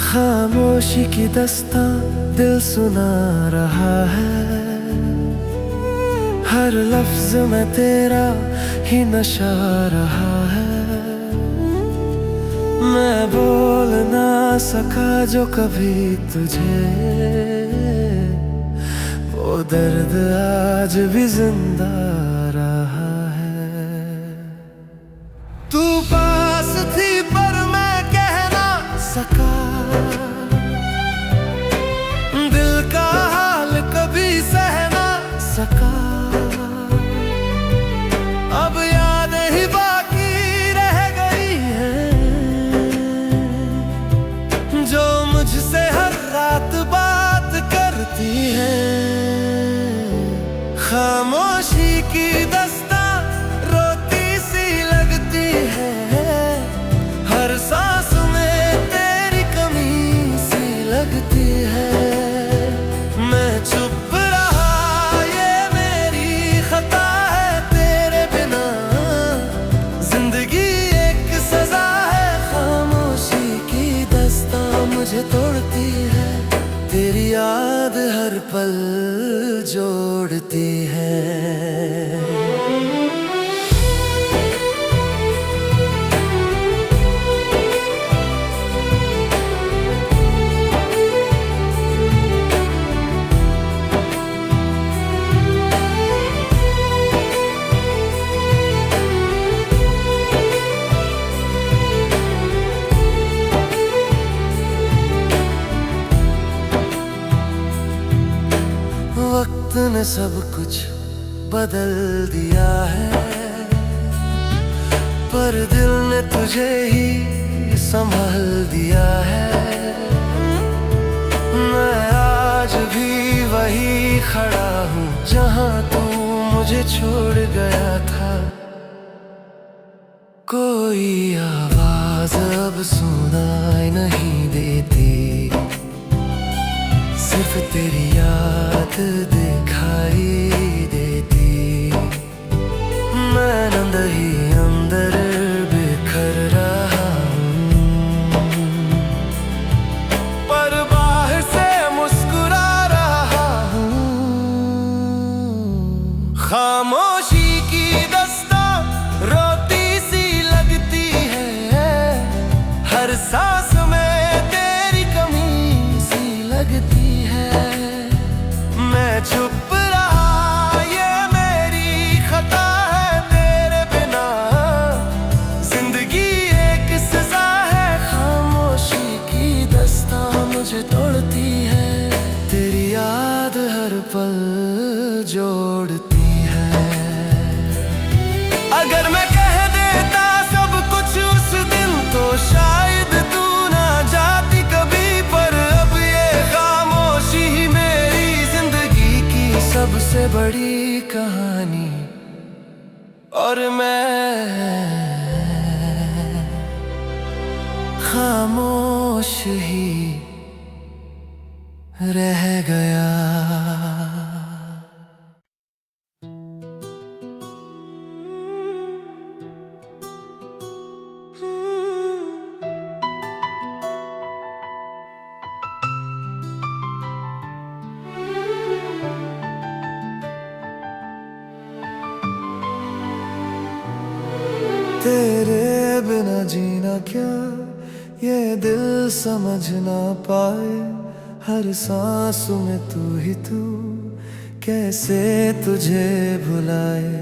खामोशी की दास्तां दिल सुना रहा है, हर लफ्ज में तेरा ही नशा रहा है। मैं बोल ना सका जो कभी तुझे, वो दर्द आज भी जिंदा रहा है। तू पास थी पर मैं कह ना सका, दिल का हाल कभी सह ना सका। अब यादें ही बाकी रह गई हैं, जो मुझसे हर रात बात करती हैं। खामोशी की दास्तां रोती सी लगती है, हर सांस में तेरी कमी सी लगती है। मैं चुप रहा ये मेरी खता है, तेरे बिना जिंदगी एक सजा है। खामोशी की दास्तां मुझे तोड़ती है, तेरी याद हर पल जोड़ती है। ने सब कुछ बदल दिया है, पर दिल ने तुझे ही संभाल दिया है। मैं आज भी वही खड़ा हूँ जहाँ तू मुझे छोड़ गया था। कोई आवाज अब सुनाई नहीं देती, सिर्फ तेरी याद दिखाई देती। मैं अंदर ही अंदर बिखर रहा हूँ, पर बाहर से मुस्कुरा रहा हूँ। खामोशी की दस्तां रोती सी लगती है, हर सांस में तेरी कमी सी लगती है। मैं चुप रहा ये मेरी खता है, तेरे बिना जिंदगी एक सजा है। खामोशी की दस्तां मुझे तोड़ती है, तेरी याद हर पल जोड़ती है। अगर मैं कह देता सब कुछ उस दिन तो शायद तू ना जाती कभी, पर अब ये खामोशी ही मेरी जिंदगी की सबसे बड़ी कहानी। और मैं खामोश ही रह गया। तेरे बिना जीना क्या ये दिल समझ ना पाए, हर सांस में तू ही तू, कैसे तुझे भुलाए।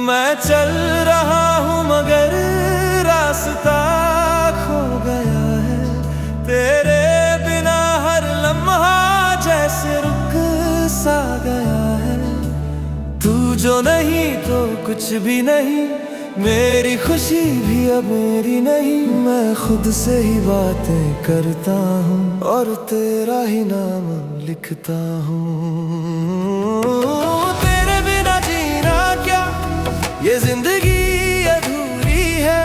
मैं चल रहा हूँ मगर रास्ता खो गया है, तेरे बिना हर लम्हा जैसे रुक सा गया है। तू जो नहीं तो कुछ भी नहीं, मेरी खुशी भी अब मेरी नहीं। मैं खुद से ही बातें करता हूँ और तेरा ही नाम लिखता हूँ। तेरे बिना जीना क्या ये जिंदगी अधूरी है,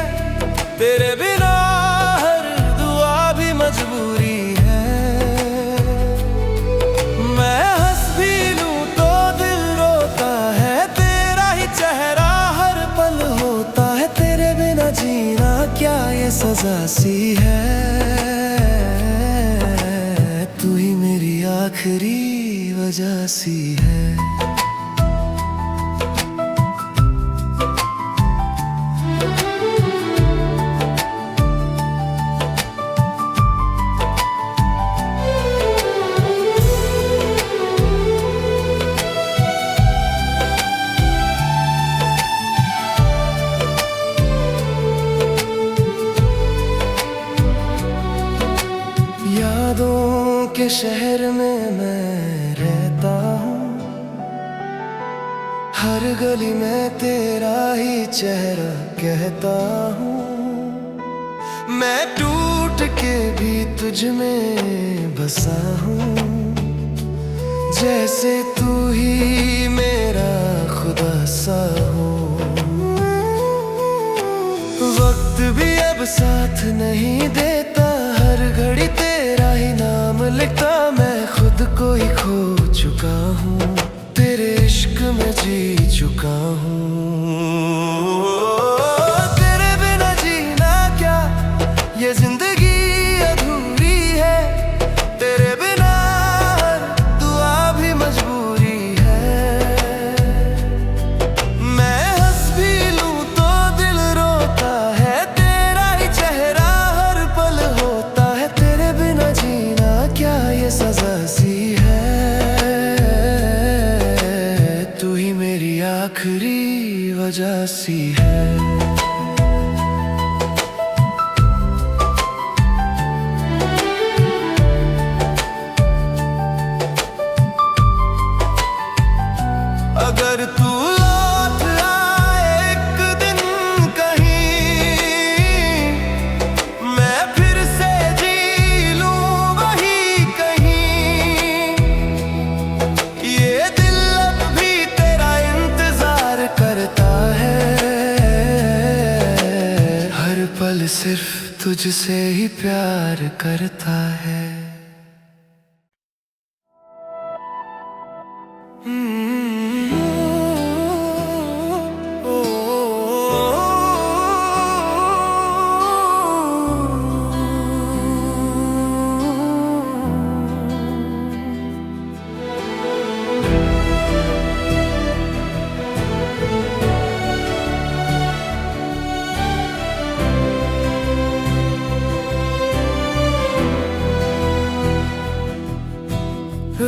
तेरे बिना हर दुआ भी मजबूरी है। मैं हंस भी लूं तो दिल रोता है, तेरा ही चेहरा हर पल होता है। तेरे बिना जीना क्या ये सजा सी है, तू ही मेरी आखिरी वजह सी है। यादों के शहर में मैं रहता हूँ, हर गली में तेरा ही चेहरा कहता हूँ। मैं टूट के भी तुझ में बसा हूँ, जैसे तू ही मेरा खुदा सा हो। वक्त भी अब साथ नहीं देता, हर घड़ी तेरा ही नाम लिखता। मैं खुद को ही खो चुका हूँ, तेरे इश्क में जी चुका हूँ। तेरे बिना जीना क्या ये जिंदगी अधूरी है, तेरे बिना हर दुआ भी मजबूरी है। मैं हंस भी लूं तो दिल रोता है, तेरा ही चेहरा हर पल होता है। तेरे बिना जीना क्या ये सजा सी है, तू ही मेरी आखिरी वजह सी है। सिर्फ तुझसे ही प्यार करता है।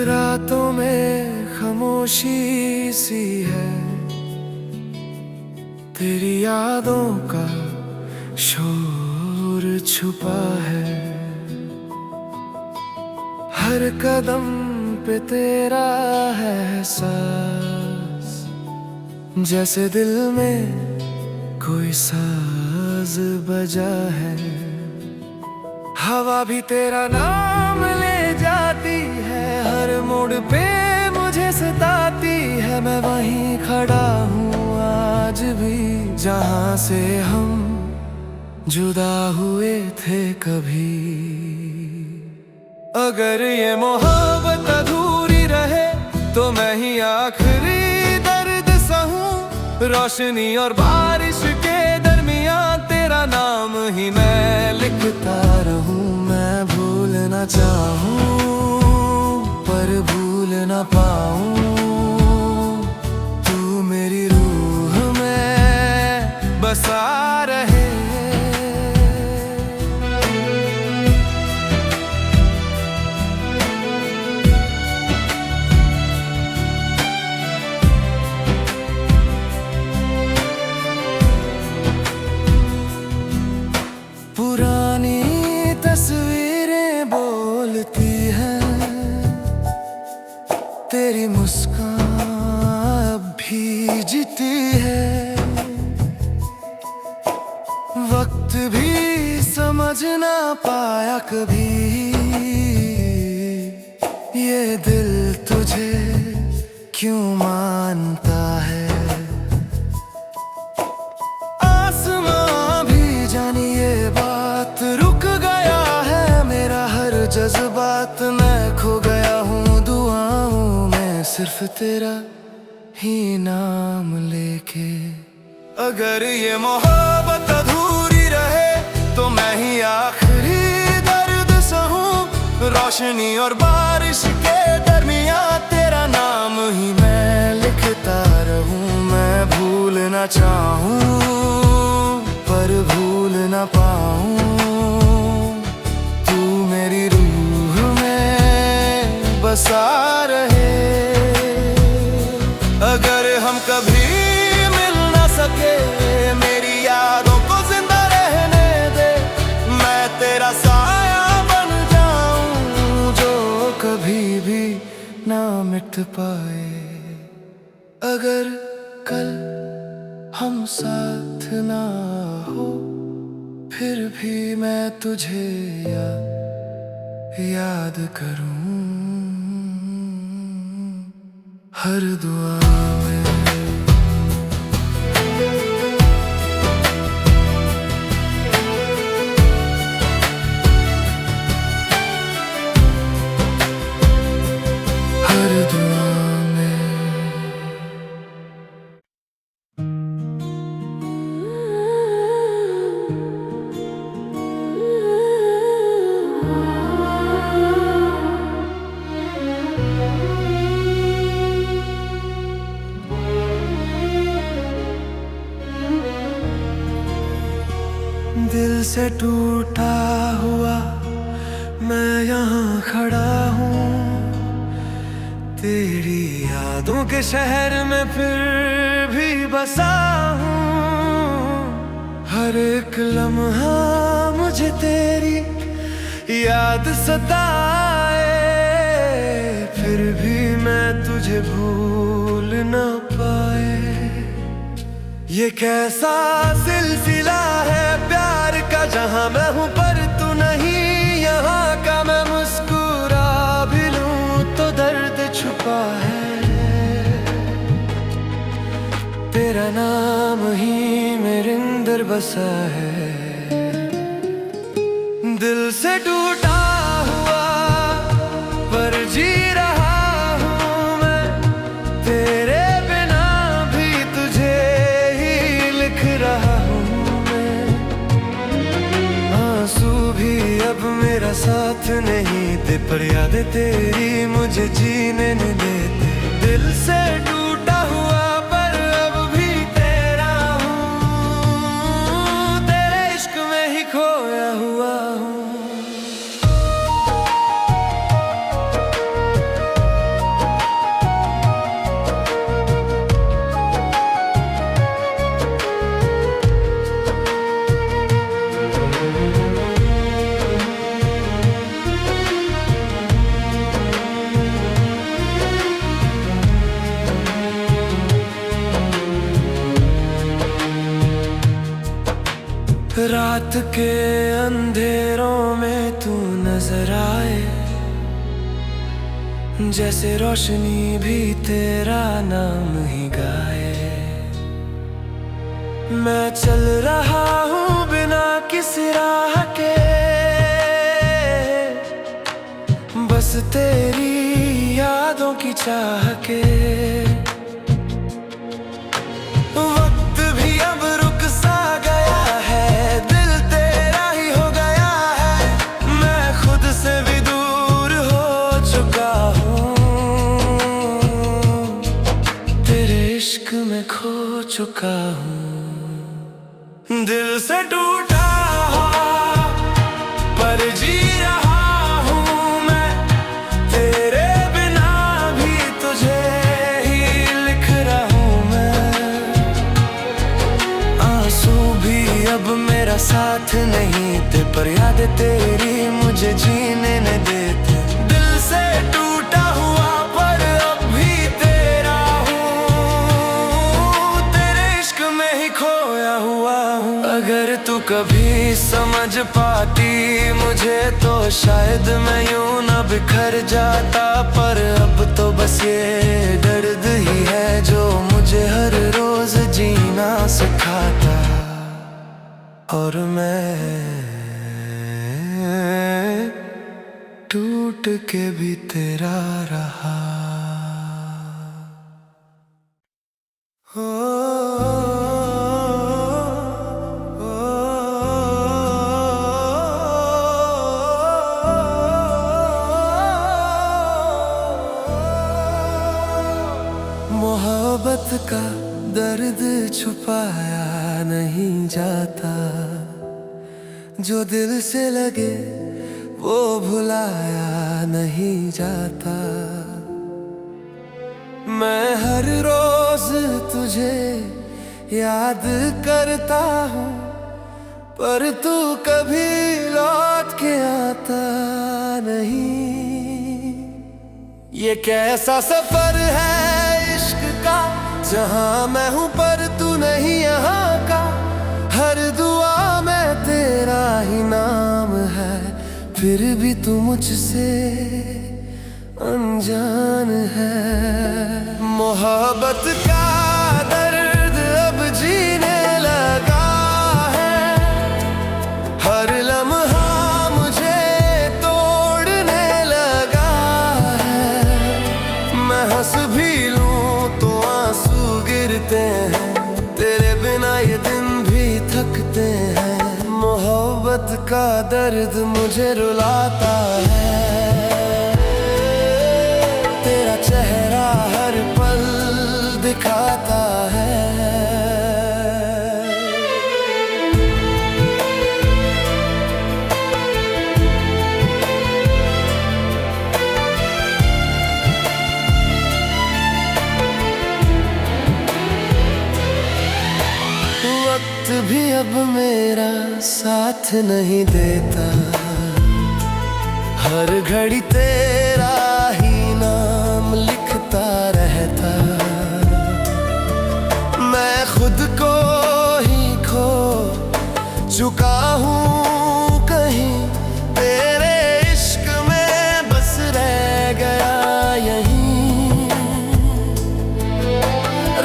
रातों में खामोशी सी है, तेरी यादों का शोर छुपा है। हर कदम पे तेरा है एहसास, जैसे दिल में कोई साज बजा है। हवा भी तेरा नाम ले जाती है, हर मोड़ पे मुझे सताती है। मैं वहीं खड़ा हूँ आज भी, जहाँ से हम जुदा हुए थे कभी। अगर ये मोहब्बत अधूरी रहे तो मैं ही आखिरी दर्द सहूं। रोशनी और बारिश के दरमियान तेरा नाम ही मैं लिखता रहूं। मैं भूलना चाहूं पर भूल ना पाऊं, तू मेरी रूह में बसा रहे। पुरानी तस्वीरें बोलती हैं, तेरी मुस्कान अब भी जीती है। वक्त भी समझ ना पाया कभी, ये दिल तुझे क्यों मानता है। आसमां भी जानी ये बात, रुक गया है मेरा हर जज्बात। मैं खो गया हूँ दुआओं में, सिर्फ तेरा ही नाम लेके। अगर ये मोहब्बत अधूरी रहे तो मैं ही आखिरी दर्द सहूं। रोशनी और बारिश के दरमियान तेरा नाम ही मैं लिखता रहूं। मैं भूलना चाहूं पर भूल ना पाऊं, तू मेरी रूह में बसा रहे। अगर हम कभी मिल ना सके, मेरी यादों को जिंदा रहने दे। मैं तेरा साया बन जाऊं जो कभी भी ना मिट पाए। अगर कल हम साथ ना हो, फिर भी मैं तुझे याद करूं हर दुआ में। हर दुआ में। दिल से टूटा हुआ मैं यहाँ खड़ा हूँ, तेरी यादों के शहर में फिर भी बसा हूँ। हर एक लम्हा मुझे तेरी याद सताए, फिर भी मैं तुझे भूल न पाए। ये कैसा सिलसिला है प्यार का, जहाँ मैं हूँ पर तू नहीं यहाँ का। मैं मुस्कुरा भी लूँ तो दर्द छुपा है। तेरा नाम ही मेरे अंदर बसा है। दिल से टूटा हुआ पर जी रहा हूँ मैं, तेरे बिना भी तुझे ही लिख रहा हूँ मैं। आंसू भी अब मेरा साथ नहीं दे, पर यादें तेरी मुझे जीने न देते। दिल से टूटा हुआ पर अब भी तेरा हूँ, तेरे इश्क में ही खोया हुआ हूँ। रात के अंधेरों में तू नजर आए, जैसे रोशनी भी तेरा नाम ही गाए। मैं चल रहा हूँ बिना किसी राह के, बस तेरी यादों की चाह के। वक्त भी अब रुक सा गया है, दिल तेरा ही हो गया है। मैं खुद से भी दूर हो चुका हूँ, तेरे इश्क में खो चुका हूँ। दिल से टूटा पर जी रहा हूँ मैं, तेरे बिना भी तुझे ही लिख रहा हूँ मैं। आंसू भी अब मेरा साथ नहीं दे, पर यादें तेरी मुझे जीने न देते। दिल से टूटा हुआ पर अब भी तेरा हूँ, तेरे इश्क में ही खोया हुआ हूँ। अगर तू कभी समझ पाती मुझे तो शायद मैं यूं न बिखर जाता, पर अब तो बस ये दर्द ही है जो मुझे हर रोज जीना सिखाता। और मैं टूट के भी तेरा रहा। मोहब्बत का दर्द छुपाया नहीं जाता, जो दिल से लगे वो भुलाया नहीं जाता। मैं हर रोज तुझे याद करता हूँ, पर तू कभी लौट के आता नहीं। ये कैसा सफर है इश्क का, जहाँ मैं हूँ पर तू नहीं यहाँ का। हर दुआ में तेरा ही नाम है, फिर भी तू मुझसे अनजान है। मोहब्बत का दर्द अब जीने लगा है, हर लम्हा मुझे तोड़ने लगा है। मैं हंस भी लूं तो आंसू गिरते हैं, तेरे बिना ये दिन भी थकते हैं। मोहब्बत का दर्द मुझे रुलाता है, तेरा चेहरा हर पल दिखाता है। वक्त भी अब मेरा साथ नहीं देता, हर घड़ी तेरा ही नाम लिखता रहता। मैं खुद को ही खो चुका हूँ कहीं, तेरे इश्क में बस रह गया यहीं।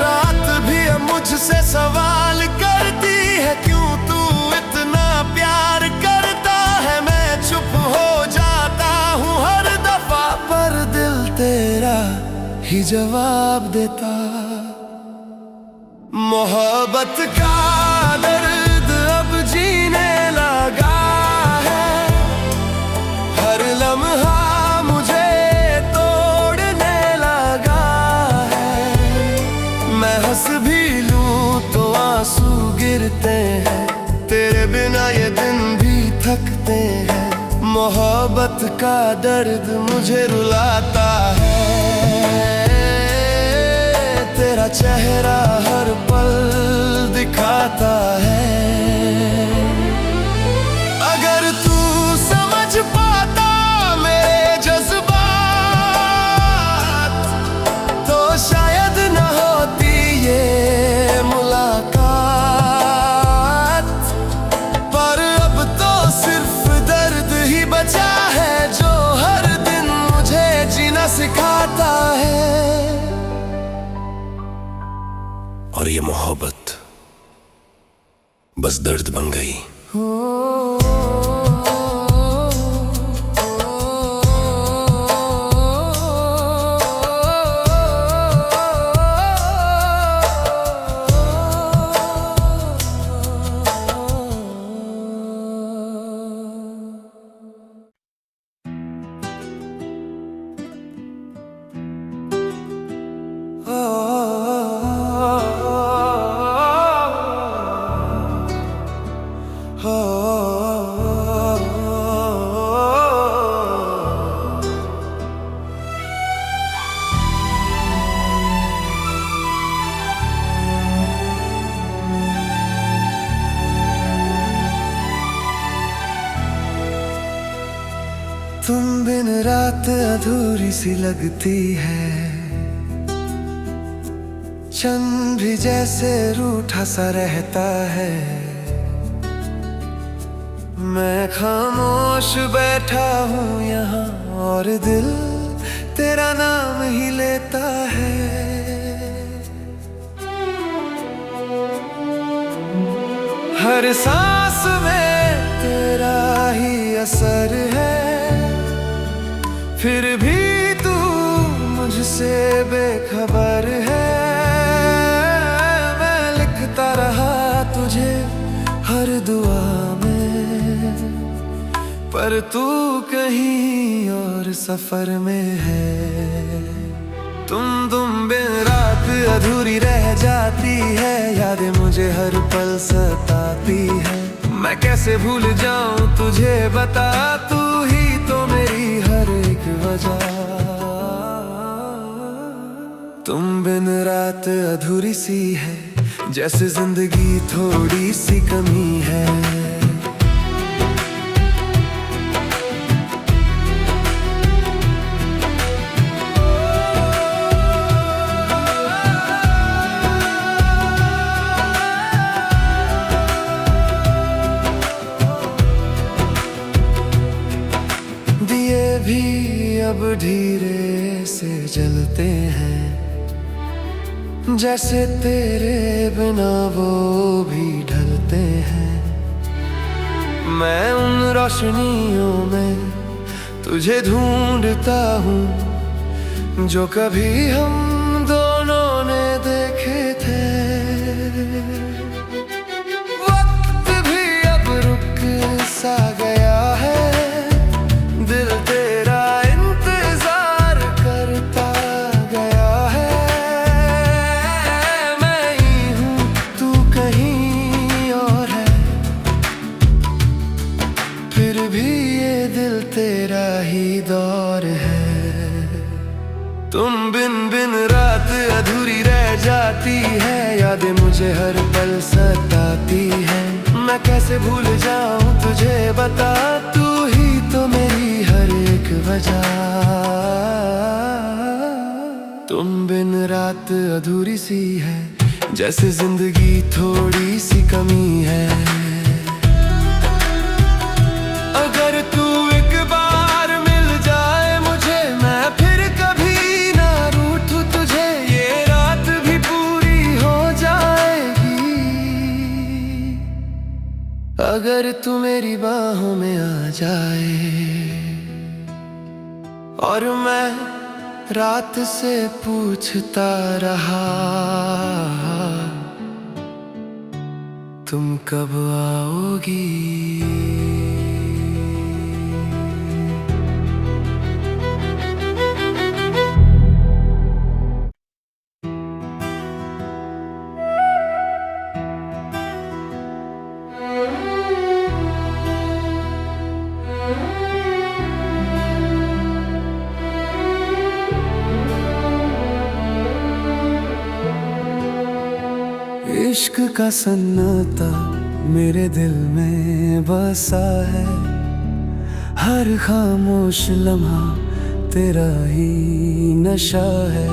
रात भी अब मुझसे सवाल करती है, क्यों तू इतना प्यार करता है। मैं ही जवाब देता। मोहब्बत का दर्द अब जीने लगा है, हर लम्हा मुझे तोड़ने लगा है। मैं हंस भी लूं तो आंसू गिरते हैं, तेरे बिना ये दिन भी थकते हैं। मोहब्बत का दर्द मुझे रुलाता है, तेरा चेहरा हर पल दिखाता है। अगर तू समझ पाता मेरे जज्बात, तो शायद न होती ये मुलाकात। पर अब तो सिर्फ दर्द ही बचा है, जो हर दिन मुझे जीना सिखाता है। और ये मोहब्बत बस दर्द बन गई। तुम बिन रात अधूरी सी लगती है, चंद भी जैसे रूठा सा रहता है। मैं खामोश बैठा हूँ यहाँ और दिल तेरा नाम ही लेता है। हर सांस में तेरा ही असर है, फिर भी तू मुझसे बेखबर है। मैं लिखता रहा तुझे हर दुआ में, पर तू कहीं और सफर में है। तुम बिन रात अधूरी रह जाती है, यादें मुझे हर पल सताती है। मैं कैसे भूल जाऊं तुझे बता, तू ही तो मेरी हर एक वजह। तुम बिन रात अधूरी सी है, जैसे जिंदगी थोड़ी सी कमी है। भी अब धीरे से जलते हैं, जैसे तेरे बिना वो भी ढलते हैं। मैं उन रोशनियों में तुझे ढूंढता हूँ, जो कभी हम दोनों ने देखे थे। वक्त भी अब रुक सा गया है, दिल तेरा इंतजार करता गया है। मैं ही हूँ, तू कहीं और है, फिर भी ये दिल तेरा ही दौर है। तुम बिन रात अधूरी रह जाती है, यादें मुझे हर पल सताती है। मैं कैसे भूल जाऊं तुझे बता, तू ही तो मेरी हर एक वजह। तुम बिन रात अधूरी सी है, जैसे जिंदगी थोड़ी सी कमी है। अगर तू एक बार मिल जाए मुझे, मैं फिर कभी ना रूठूं तुझे। ये रात भी पूरी हो जाएगी, अगर तू मेरी बाहों में आ जाए। और मैं रात से पूछता रहा तुम कब आओगी। इश्क का सन्नाटा मेरे दिल में बसा है, हर खामोश लम्हा तेरा ही नशा है।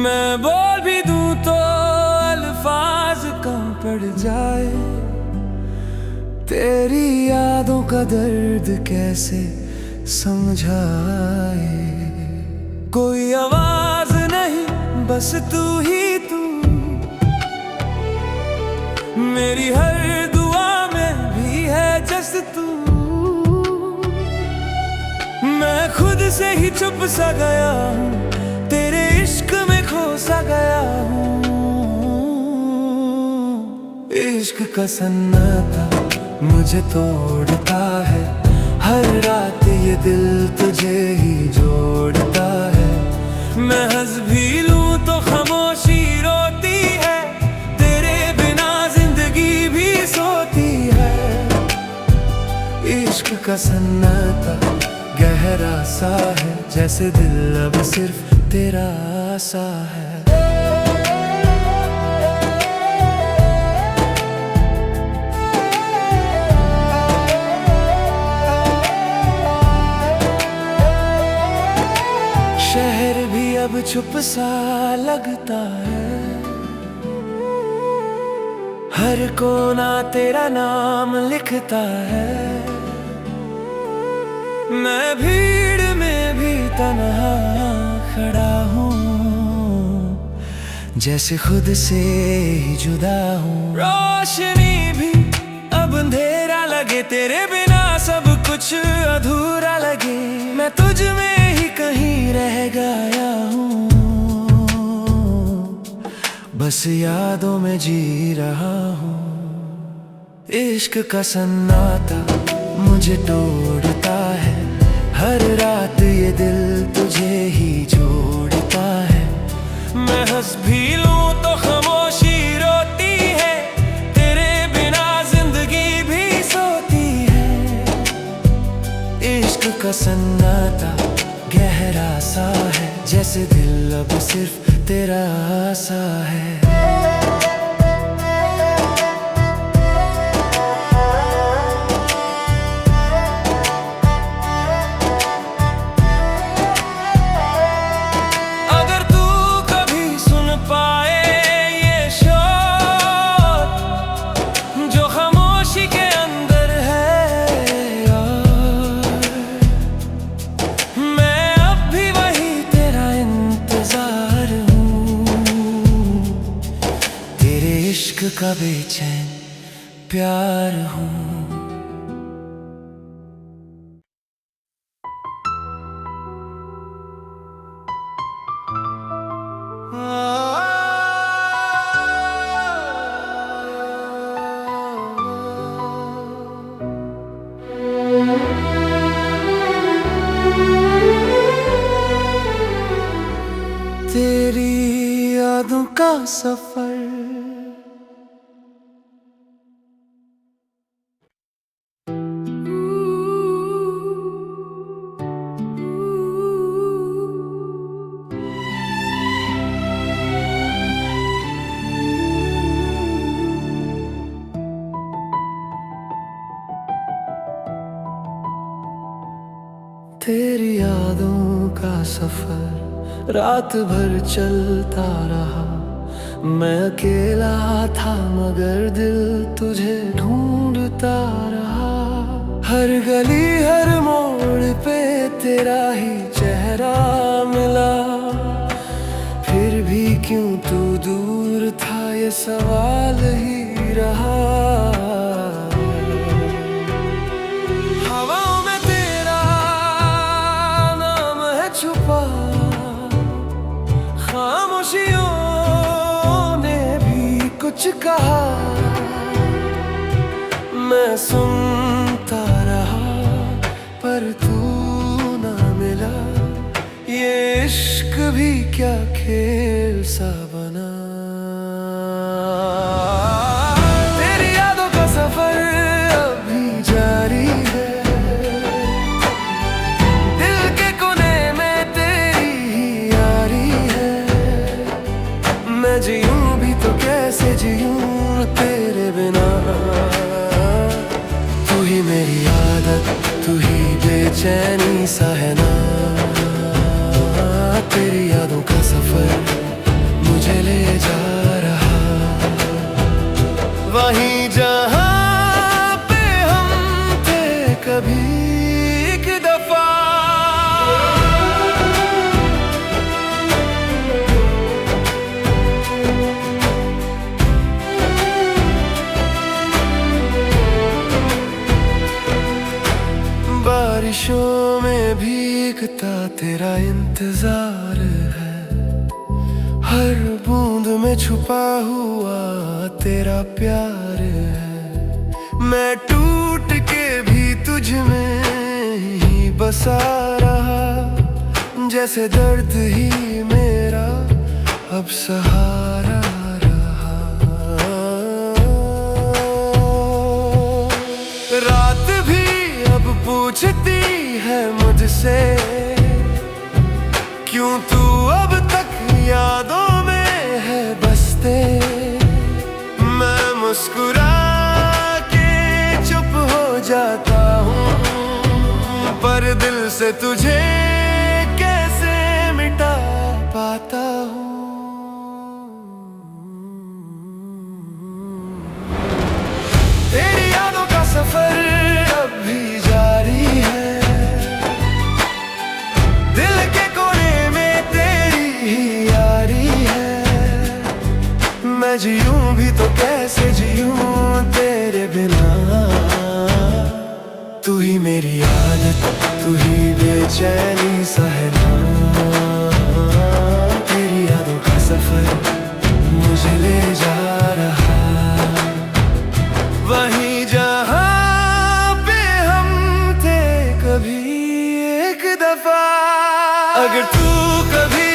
मैं बोल भी दूं तो अल्फाज कम पड़ जाए, तेरी यादों का दर्द कैसे समझाए। कोई आवाज नहीं बस तू ही तू, मेरी हर दुआ में भी है जस तू। मैं खुद से ही चुप सा गया हूँ, तेरे इश्क में खो सा गया हूँ। इश्क का सन्नाटा मुझे तोड़ता है, हर रात ये दिल तुझे ही जोड़ता है। मैं हंस भी लूं तो खामोशी रोती है, तेरे बिना जिंदगी भी सोती है। इश्क का सन्नाटा गहरा सा है, जैसे दिल अब सिर्फ तेरा सा है। शहर भी अब चुप सा लगता है, हर कोना तेरा नाम लिखता है। मैं भीड़ में भी तन्हा खड़ा हूँ, जैसे खुद से ही जुदा हूँ। रोशनी भी अब अंधेरा लगे, तेरे बिना सब कुछ अधूरा लगे। मैं तुझ में ही कहीं रह गया हूँ, बस यादों में जी रहा हूँ। इश्क का सन्नाटा मुझे तोड़ता है, हर रात ये दिल तुझे ही जोड़ता है। मैं हंस भी लूं तो खामोशी रोती है, तेरे बिना जिंदगी भी सोती है। इश्क का सन्नाटा गहरा सा है, जैसे दिल अब सिर्फ तेरा सा है। इश्क का बेचैन प्यार हूँ। तेरी यादों का सफर तेरी यादों का सफर रात भर चलता रहा। मैं अकेला था मगर दिल तुझे ढूंढता रहा। हर गली हर मोड़ पे तेरा ही चेहरा मिला, फिर भी क्यों तू दूर था ये सवाल ही रहा। हवाओं में तेरा नाम है छुपा, कुछ कहा, मैं सुनता रहा पर तू ना मिला। ये इश्क भी क्या खेल सा बना। तेरी यादों का सफर अभी जारी है, दिल के कोने में तेरी ही यारी है। मैं जीऊं भी तो कैसे जीऊं तेरे बिना। तू ही मेरी आदत, तू ही बेचैनी सा है ना। तेरी यादों का सफर मुझे ले जा रहा, वहीं जहां पे हम थे कभी एक दफा। बारिशों में भीगता तेरा इंतजार है, हर बूंद में छुपा हुआ तेरा प्यार है। मैं टूट के भी तुझ में ही बसा रहा, जैसे दर्द ही मेरा अब सहारा रहा। रात भी अब पूछती है मुझसे, क्यों तू अब तक यादों में है बसते। मैं मुस्कुरा के चुप हो जाता हूँ, पर दिल से तुझे कैसे मिटा पाता हूँ। तेरी यादों का सफर अब भी जारी है, दिल के कोने में तेरी ही यारी है। मैं जीऊं भी तो कैसे जीऊं तेरे बिना। तू ही मेरी आदत, तू ही बेचैनी सा है ना। तेरी यादों का सफर मुझे ले जा रहा, वहीं जहां पे हम थे कभी एक दफा। अगर तू कभी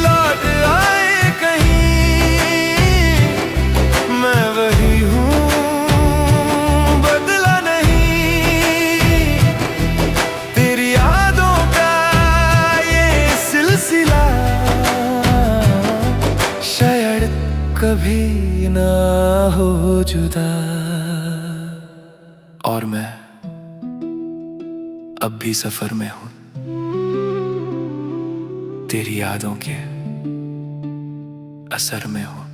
लौट आए कहीं, मैं वही हूँ, बदला नहीं। तेरी यादों का ये सिलसिला शायद कभी ना हो जुदा। और मैं अब भी सफर में हूँ, तेरी यादों के असर में हूँ।